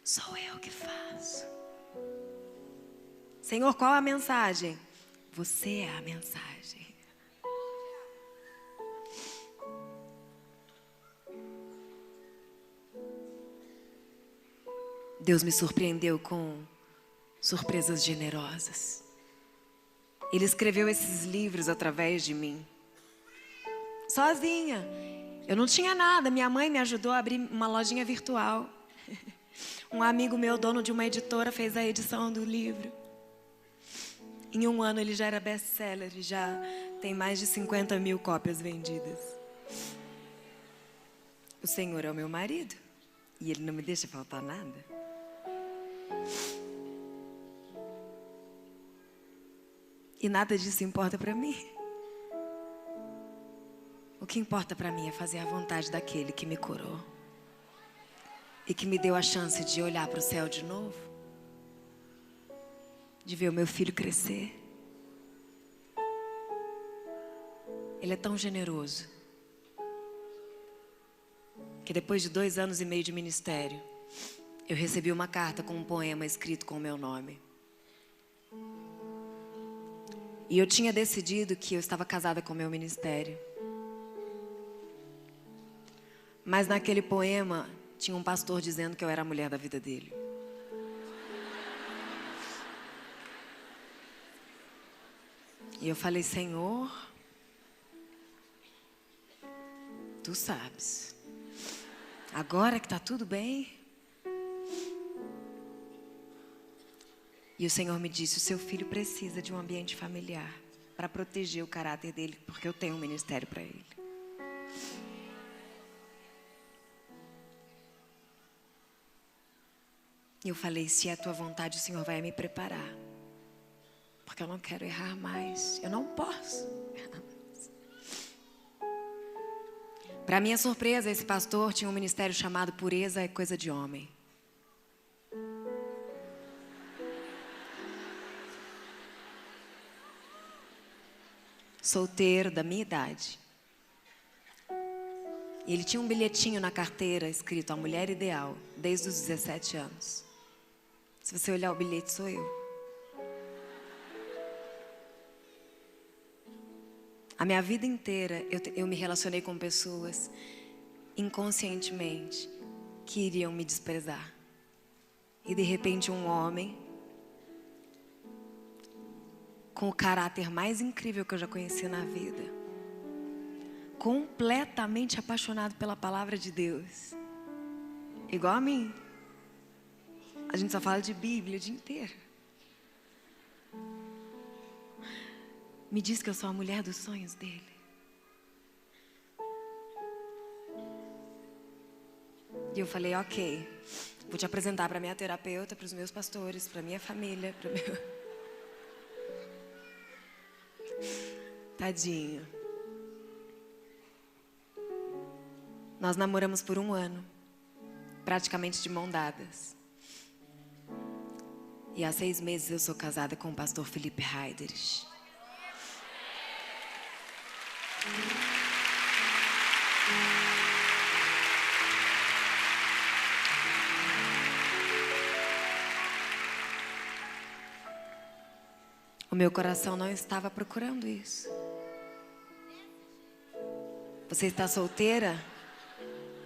Sou eu que faço. Senhor, qual a mensagem? Você é a mensagem. Deus me surpreendeu com surpresas generosas. Ele escreveu esses livros através de mim. Sozinha. Eu não tinha nada. Minha mãe me ajudou a abrir uma lojinha virtual. Um amigo meu, dono de uma editora, fez a edição do livro. Em um ano ele já era best-seller, já tem mais de 50 mil cópias vendidas. O Senhor é o meu marido e Ele não me deixa faltar nada. E nada disso importa para mim. O que importa para mim é fazer a vontade daquele que me curou e que me deu a chance de olhar para o céu de novo, de ver o meu filho crescer. Ele é tão generoso que depois de 2 anos e meio de ministério, eu recebi uma carta com um poema escrito com o meu nome. E eu tinha decidido que eu estava casada com o meu ministério. Mas naquele poema tinha um pastor dizendo que eu era a mulher da vida dele. E eu falei: Senhor, Tu sabes. Agora que está tudo bem. E o Senhor me disse: o seu filho precisa de um ambiente familiar para proteger o caráter dele, porque eu tenho um ministério para ele. E eu falei: se é a tua vontade, o Senhor vai me preparar, porque eu não quero errar mais. Eu não posso errar mais. Para minha surpresa, esse pastor tinha um ministério chamado Pureza é Coisa de Homem. Solteiro, da minha idade. E ele tinha um bilhetinho na carteira escrito: a mulher ideal, desde os 17 anos. Se você olhar o bilhete, sou eu. A minha vida inteira eu me relacionei com pessoas inconscientemente que iriam me desprezar. E de repente um homem com o caráter mais incrível que eu já conheci na vida, completamente apaixonado pela palavra de Deus, igual a mim. A gente só fala de Bíblia o dia inteiro. Me diz que eu sou a mulher dos sonhos dele. E eu falei: ok, vou te apresentar para minha terapeuta, para os meus pastores, para minha família, para meu... Tadinho. Nós namoramos por 1 ano, praticamente de mão dadas. E há 6 meses eu sou casada com o pastor Felipe Heiderich. O meu coração não estava procurando isso. Você está solteira?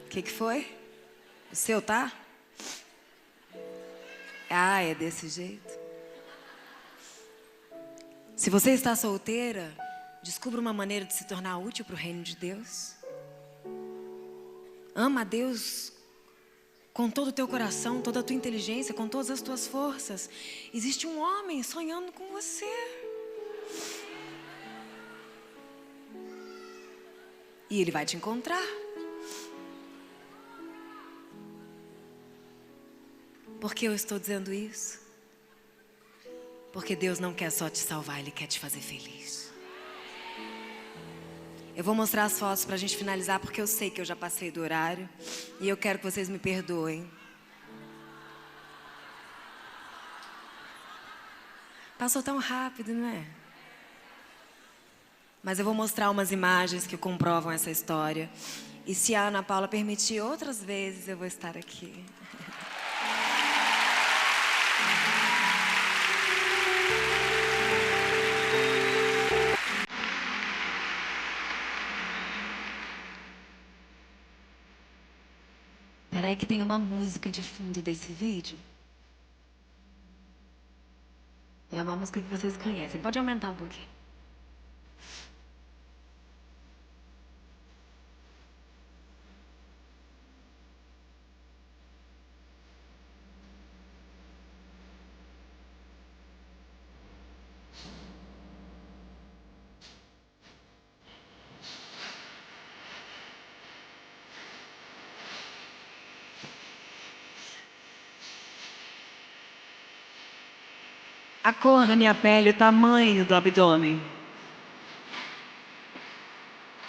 O que foi? O seu tá? Ah, é desse jeito. Se você está solteira, descubra uma maneira de se tornar útil para o reino de Deus. Ama a Deus com todo o teu coração, toda a tua inteligência, com todas as tuas forças. Existe um homem sonhando com você. E ele vai te encontrar. Por que eu estou dizendo isso? Porque Deus não quer só te salvar, Ele quer te fazer feliz. Eu vou mostrar as fotos pra gente finalizar, porque eu sei que eu já passei do horário. E eu quero que vocês me perdoem. Passou tão rápido, não é? Mas eu vou mostrar umas imagens que comprovam essa história. E se a Ana Paula permitir outras vezes, eu vou estar aqui. Peraí que tem uma música de fundo desse vídeo. É uma música que vocês conhecem. Pode aumentar um pouquinho. A cor da minha pele, o tamanho do abdômen,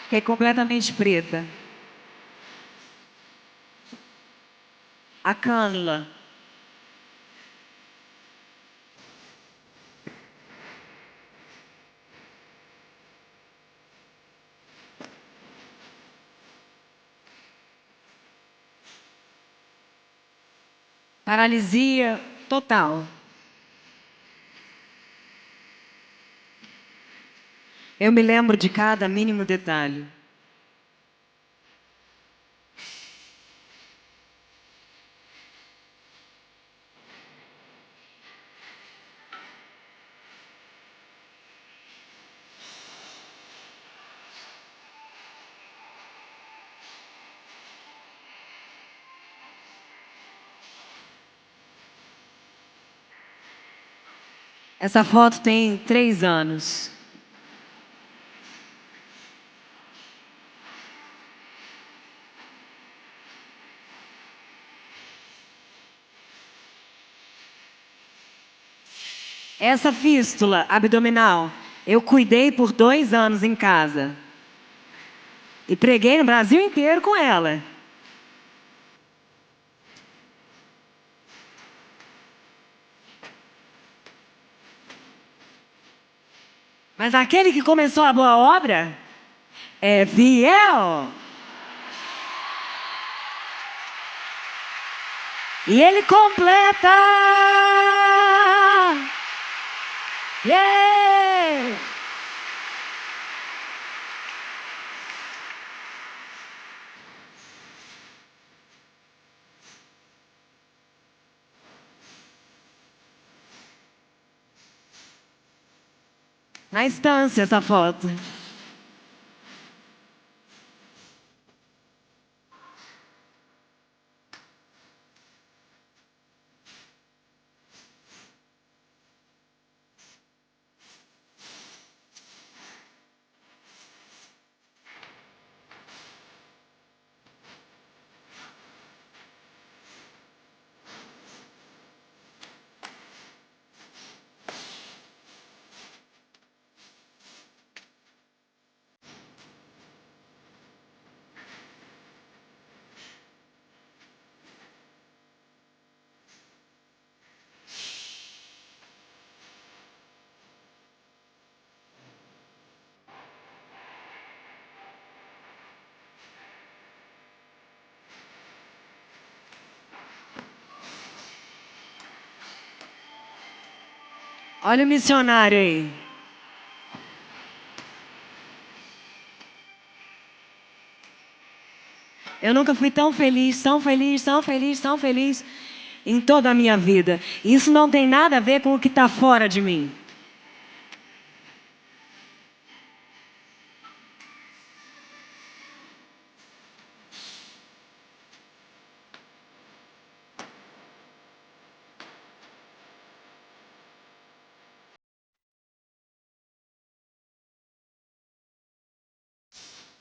que é completamente preta. A cânula. Paralisia total. Eu me lembro de cada mínimo detalhe. Essa foto tem 3 anos. Essa fístula abdominal, eu cuidei por 2 anos em casa. E preguei no Brasil inteiro com ela. Mas aquele que começou a boa obra é fiel. E ele completa. Yeah! Na estância essa foto. Olha o missionário aí. Eu nunca fui tão feliz, tão feliz, tão feliz, tão feliz em toda a minha vida. Isso não tem nada a ver com o que está fora de mim.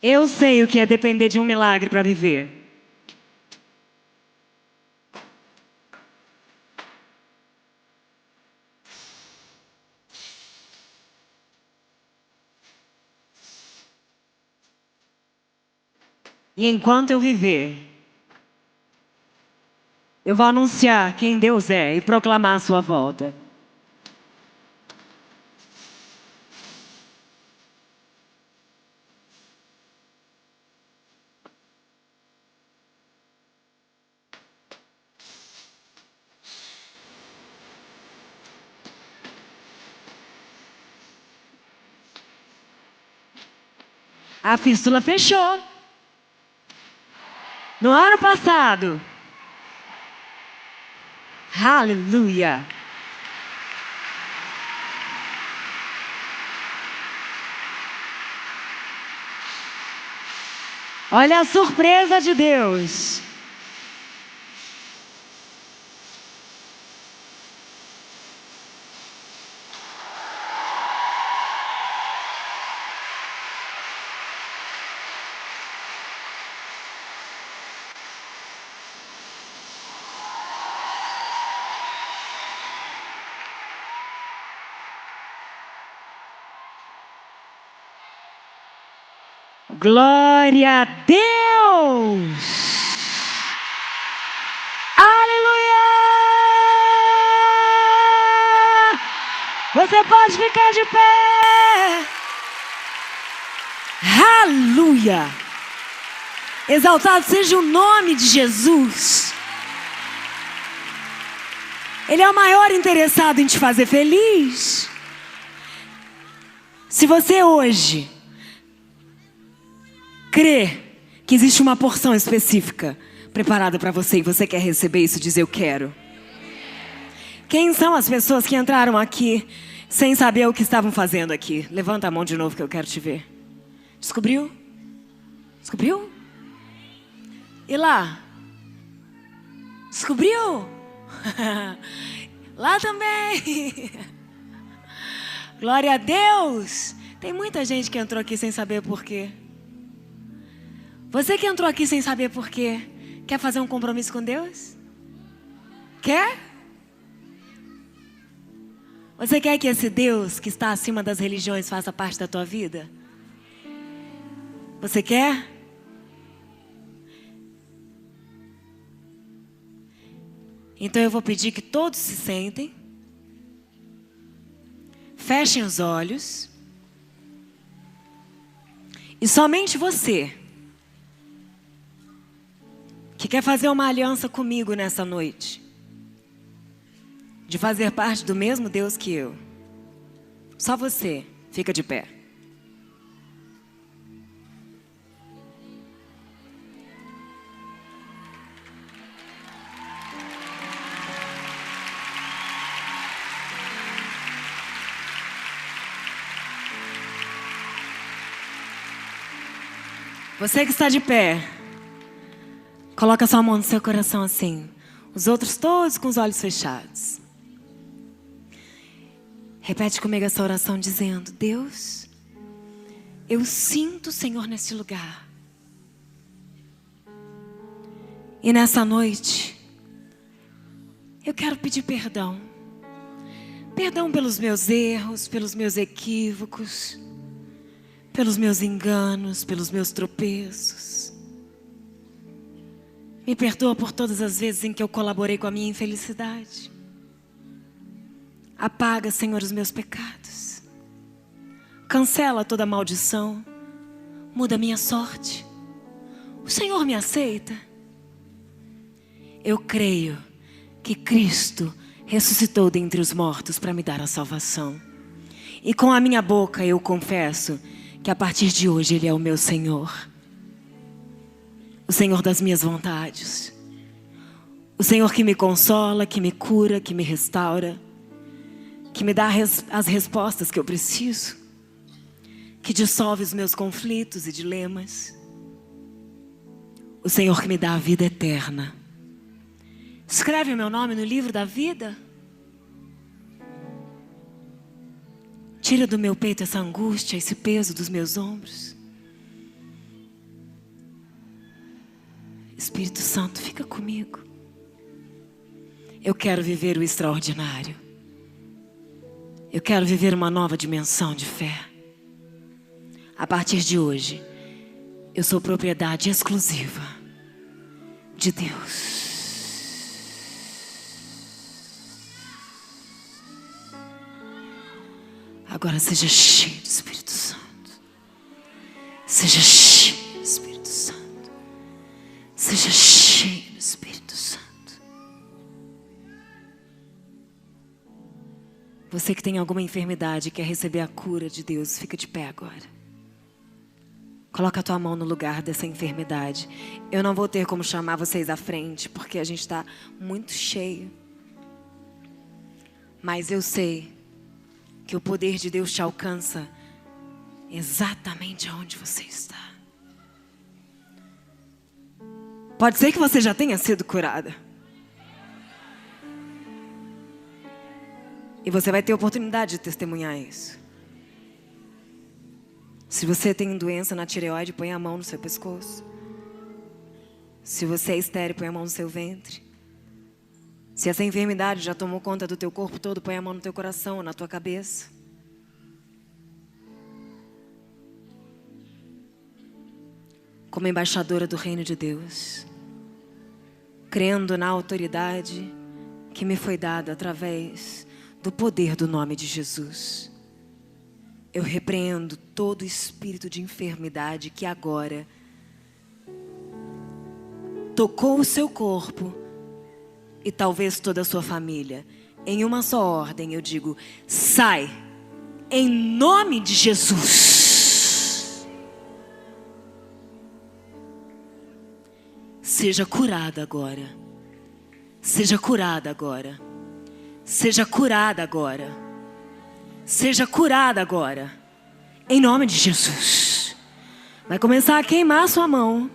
Eu sei o que é depender de um milagre para viver. E enquanto eu viver, eu vou anunciar quem Deus é e proclamar a sua volta. A fístula fechou. No ano passado. Aleluia. Olha a surpresa de Deus. Glória a Deus! Aleluia! Você pode ficar de pé! Aleluia! Exaltado seja o nome de Jesus. Ele é o maior interessado em te fazer feliz. Se você hoje crê que existe uma porção específica preparada para você e você quer receber isso, diz eu quero. Quem são as pessoas que entraram aqui sem saber o que estavam fazendo aqui? Levanta a mão de novo que eu quero te ver. Descobriu? Descobriu? E lá? Descobriu? Lá também. Glória a Deus. Tem muita gente que entrou aqui sem saber por quê. Você que entrou aqui sem saber por quê, quer fazer um compromisso com Deus? Quer? Você quer que esse Deus que está acima das religiões faça parte da tua vida? Você quer? Então eu vou pedir que todos se sentem, fechem os olhos e somente você que quer fazer uma aliança comigo nessa noite, de fazer parte do mesmo Deus que eu, só você fica de pé. Você que está de pé, coloca sua mão no seu coração assim. Os outros todos com os olhos fechados. Repete comigo essa oração dizendo: Deus, eu sinto o Senhor nesse lugar. E nessa noite, eu quero pedir perdão. Perdão pelos meus erros, pelos meus equívocos, pelos meus enganos, pelos meus tropeços. Me perdoa por todas as vezes em que eu colaborei com a minha infelicidade. Apaga, Senhor, os meus pecados. Cancela toda maldição. Muda a minha sorte. O Senhor me aceita. Eu creio que Cristo ressuscitou dentre os mortos para me dar a salvação. E com a minha boca eu confesso que a partir de hoje Ele é o meu Senhor. O Senhor das minhas vontades. O Senhor que me consola, que me cura, que me restaura. Que me dá as respostas que eu preciso. Que dissolve os meus conflitos e dilemas. O Senhor que me dá a vida eterna. Escreve o meu nome no livro da vida. Tira do meu peito essa angústia, esse peso dos meus ombros. Espírito Santo, fica comigo. Eu quero viver o extraordinário. Eu quero viver uma nova dimensão de fé. A partir de hoje, Eu sou propriedade exclusiva de Deus. Agora seja cheio do Espírito Santo. Seja cheio do Espírito Santo. Seja cheio do Espírito Santo. Você que tem alguma enfermidade e quer receber a cura de Deus, fica de pé agora. Coloca a tua mão no lugar dessa enfermidade. Eu não vou ter como chamar vocês à frente, porque a gente está muito cheio. Mas eu sei que o poder de Deus te alcança exatamente onde você está. Pode ser que você já tenha sido curada. E você vai ter oportunidade de testemunhar isso. Se você tem doença na tireoide, põe a mão no seu pescoço. Se você é estéril, põe a mão no seu ventre. Se essa enfermidade já tomou conta do teu corpo todo, põe a mão no teu coração, na tua cabeça. Como embaixadora do reino de Deus, crendo na autoridade que me foi dada através do poder do nome de Jesus, eu repreendo todo espírito de enfermidade que agora tocou o seu corpo e talvez toda a sua família. Em uma só ordem eu digo: sai, em nome de Jesus. Seja curada agora. Seja curada agora. Seja curada agora. Seja curada agora. Em nome de Jesus. Vai começar a queimar a sua mão.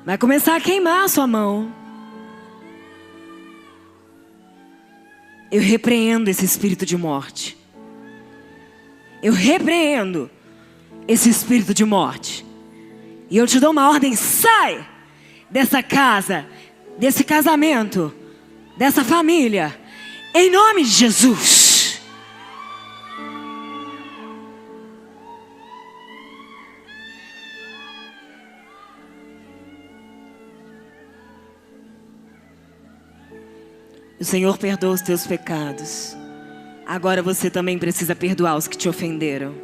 Vai começar a queimar a sua mão. Eu repreendo esse espírito de morte. Eu repreendo esse espírito de morte. E eu te dou uma ordem: sai dessa casa, desse casamento, dessa família, em nome de Jesus. O Senhor perdoa os teus pecados. Agora você também precisa perdoar os que te ofenderam.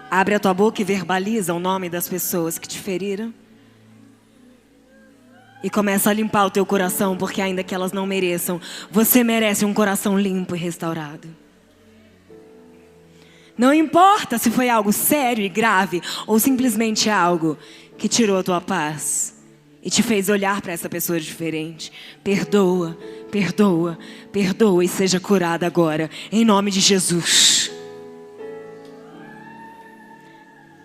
Abre a tua boca e verbaliza o nome das pessoas que te feriram. E começa a limpar o teu coração, porque ainda que elas não mereçam, você merece um coração limpo e restaurado. Não importa se foi algo sério e grave ou simplesmente algo que tirou a tua paz e te fez olhar para essa pessoa diferente. Perdoa, perdoa, perdoa e seja curada agora, em nome de Jesus.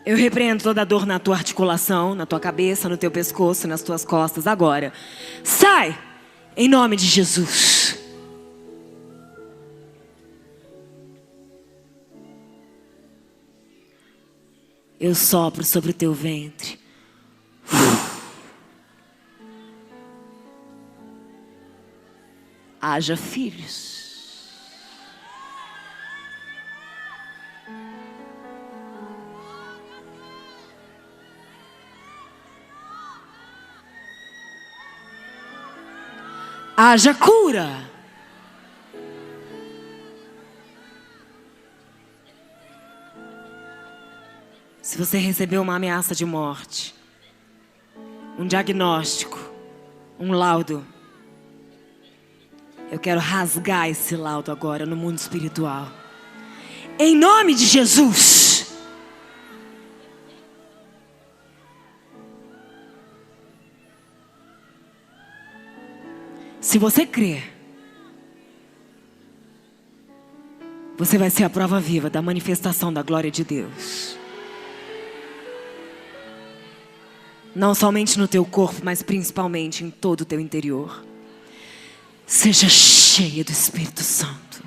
Eu repreendo toda dor na tua articulação, na tua cabeça, no teu pescoço, nas tuas costas agora. Sai, em nome de Jesus. Eu sopro sobre o teu ventre. Haja filhos. Haja cura. Se você recebeu uma ameaça de morte, um diagnóstico, um laudo, eu quero rasgar esse laudo agora no mundo espiritual. Em nome de Jesus. Se você crer, você vai ser a prova viva da manifestação da glória de Deus. Não somente no teu corpo, mas principalmente em todo o teu interior. Seja cheia do Espírito Santo.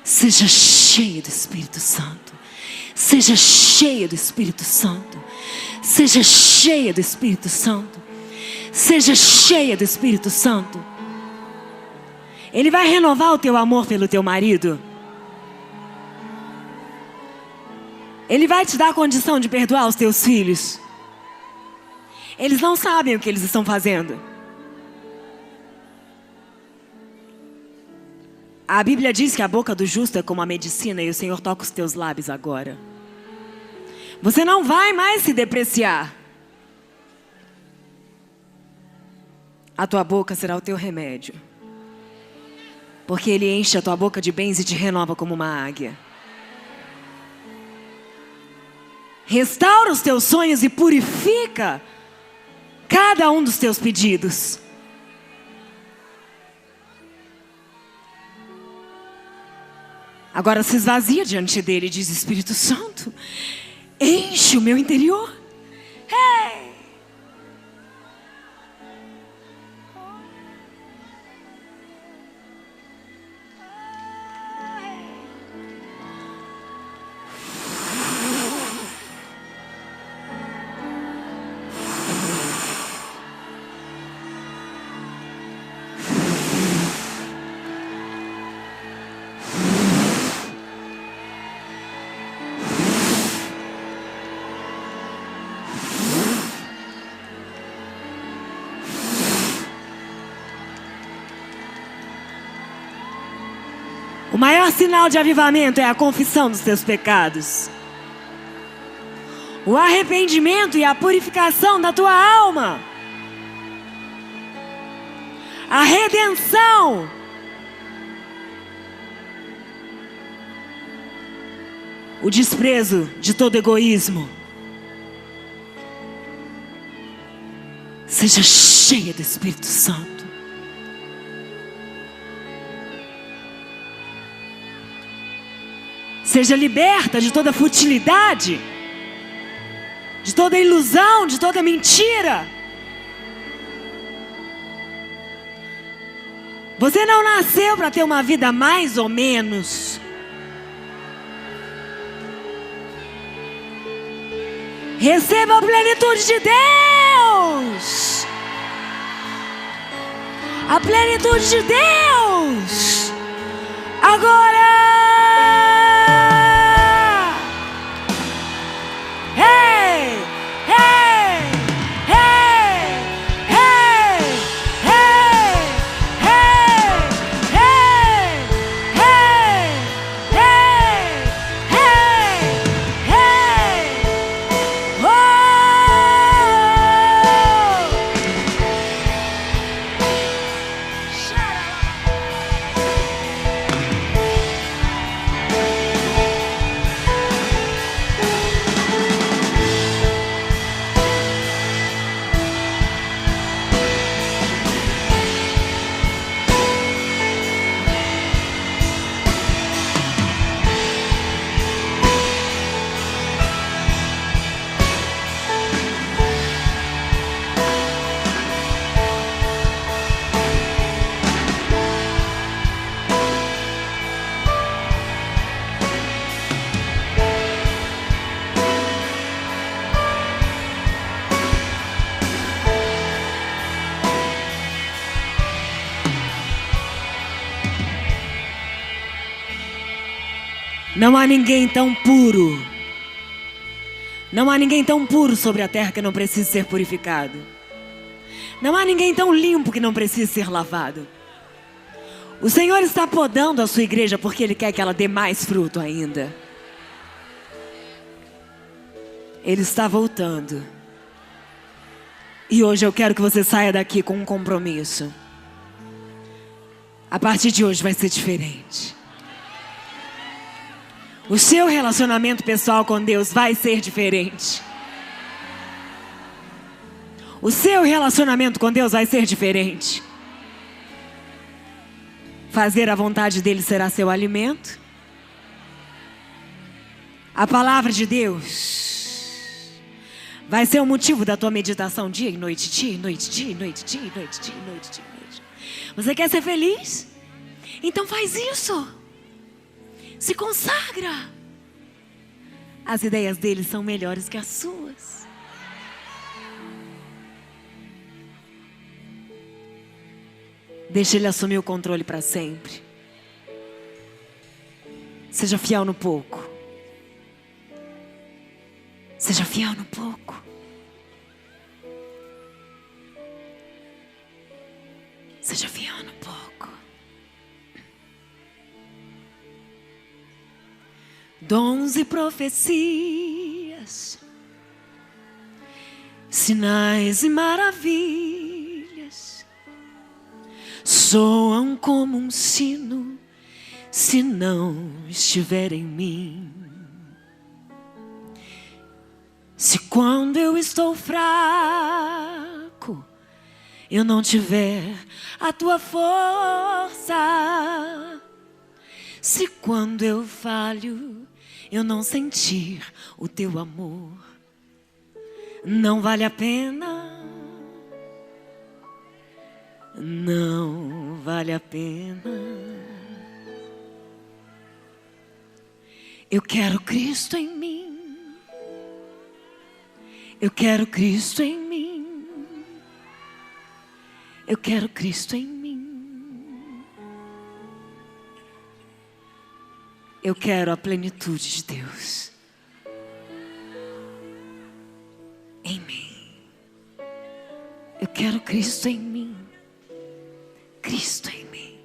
Seja cheia do Espírito Santo. Seja cheia do Espírito Santo. Seja cheia do Espírito Santo. Seja cheia do Espírito Santo. Ele vai renovar o teu amor pelo teu marido. Ele vai te dar a condição de perdoar os teus filhos. Eles não sabem o que eles estão fazendo. A Bíblia diz que a boca do justo é como a medicina e o Senhor toca os teus lábios agora. Você não vai mais se depreciar. A tua boca será o teu remédio. Porque Ele enche a tua boca de bens e te renova como uma águia. Restaura os teus sonhos e purifica cada um dos teus pedidos. Agora se esvazia diante dele e diz: Espírito Santo, enche o meu interior. Hey! O maior sinal de avivamento é a confissão dos teus pecados. O arrependimento e a purificação da tua alma. A redenção. O desprezo de todo egoísmo. Seja cheia do Espírito Santo. Seja liberta de toda futilidade, de toda ilusão, de toda mentira. Você não nasceu para ter uma vida mais ou menos. Receba a plenitude de Deus. A plenitude de Deus. Agora. Não há ninguém tão puro. Não há ninguém tão puro sobre a terra que não precise ser purificado. Não há ninguém tão limpo que não precise ser lavado. O Senhor está podando a sua igreja porque Ele quer que ela dê mais fruto ainda. Ele está voltando. E hoje eu quero que você saia daqui com um compromisso. A partir de hoje vai ser diferente. O seu relacionamento pessoal com Deus vai ser diferente. O seu relacionamento com Deus vai ser diferente. Fazer a vontade dele será seu alimento. A palavra de Deus vai ser o motivo da tua meditação dia e noite, dia e noite, dia e noite, dia e noite, dia e noite, dia e noite. Você quer ser feliz? Então faz isso. Se consagra. As ideias dele são melhores que as suas. Deixa ele assumir o controle para sempre. Seja fiel no pouco. Seja fiel no pouco. Seja fiel no pouco. Dons e profecias, sinais e maravilhas soam como um sino se não estiver em mim. Se quando eu estou fraco eu não tiver a tua força, se quando eu falho eu não sentir o teu amor, não vale a pena, não vale a pena. Eu quero Cristo em mim, eu quero Cristo em mim, eu quero Cristo em mim. Eu quero a plenitude de Deus em mim. Eu quero Cristo em mim, Cristo em mim.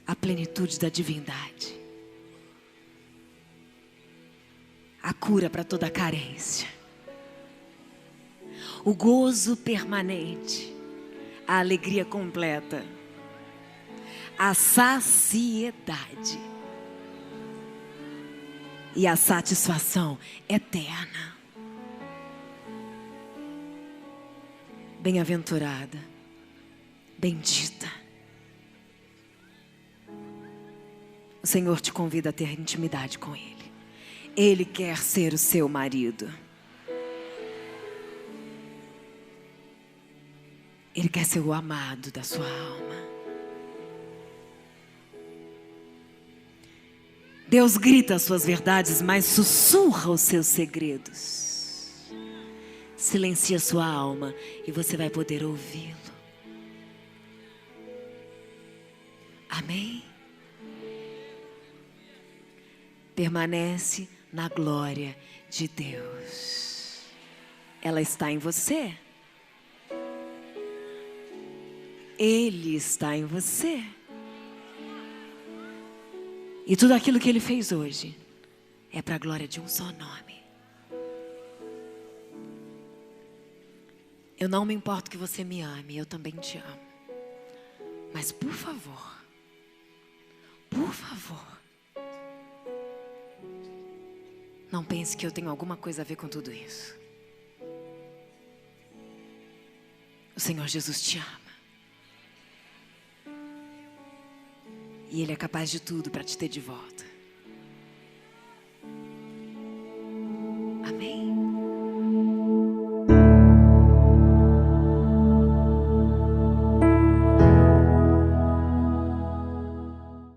A plenitude da divindade, a cura para toda carência, o gozo permanente, a alegria completa, a saciedade e a satisfação eterna. Bem-aventurada, bendita. O Senhor te convida a ter intimidade com Ele. Ele quer ser o seu marido. Ele quer ser o amado da sua alma. Deus grita as suas verdades, mas sussurra os seus segredos. Silencia sua alma e você vai poder ouvi-lo. Amém? Permanece na glória de Deus. Ela está em você. Ele está em você. E tudo aquilo que Ele fez hoje é para a glória de um só nome. Eu não me importo que você me ame, eu também te amo. Mas por favor, não pense que eu tenho alguma coisa a ver com tudo isso. O Senhor Jesus te ama. E Ele é capaz de tudo para te ter de volta. Amém?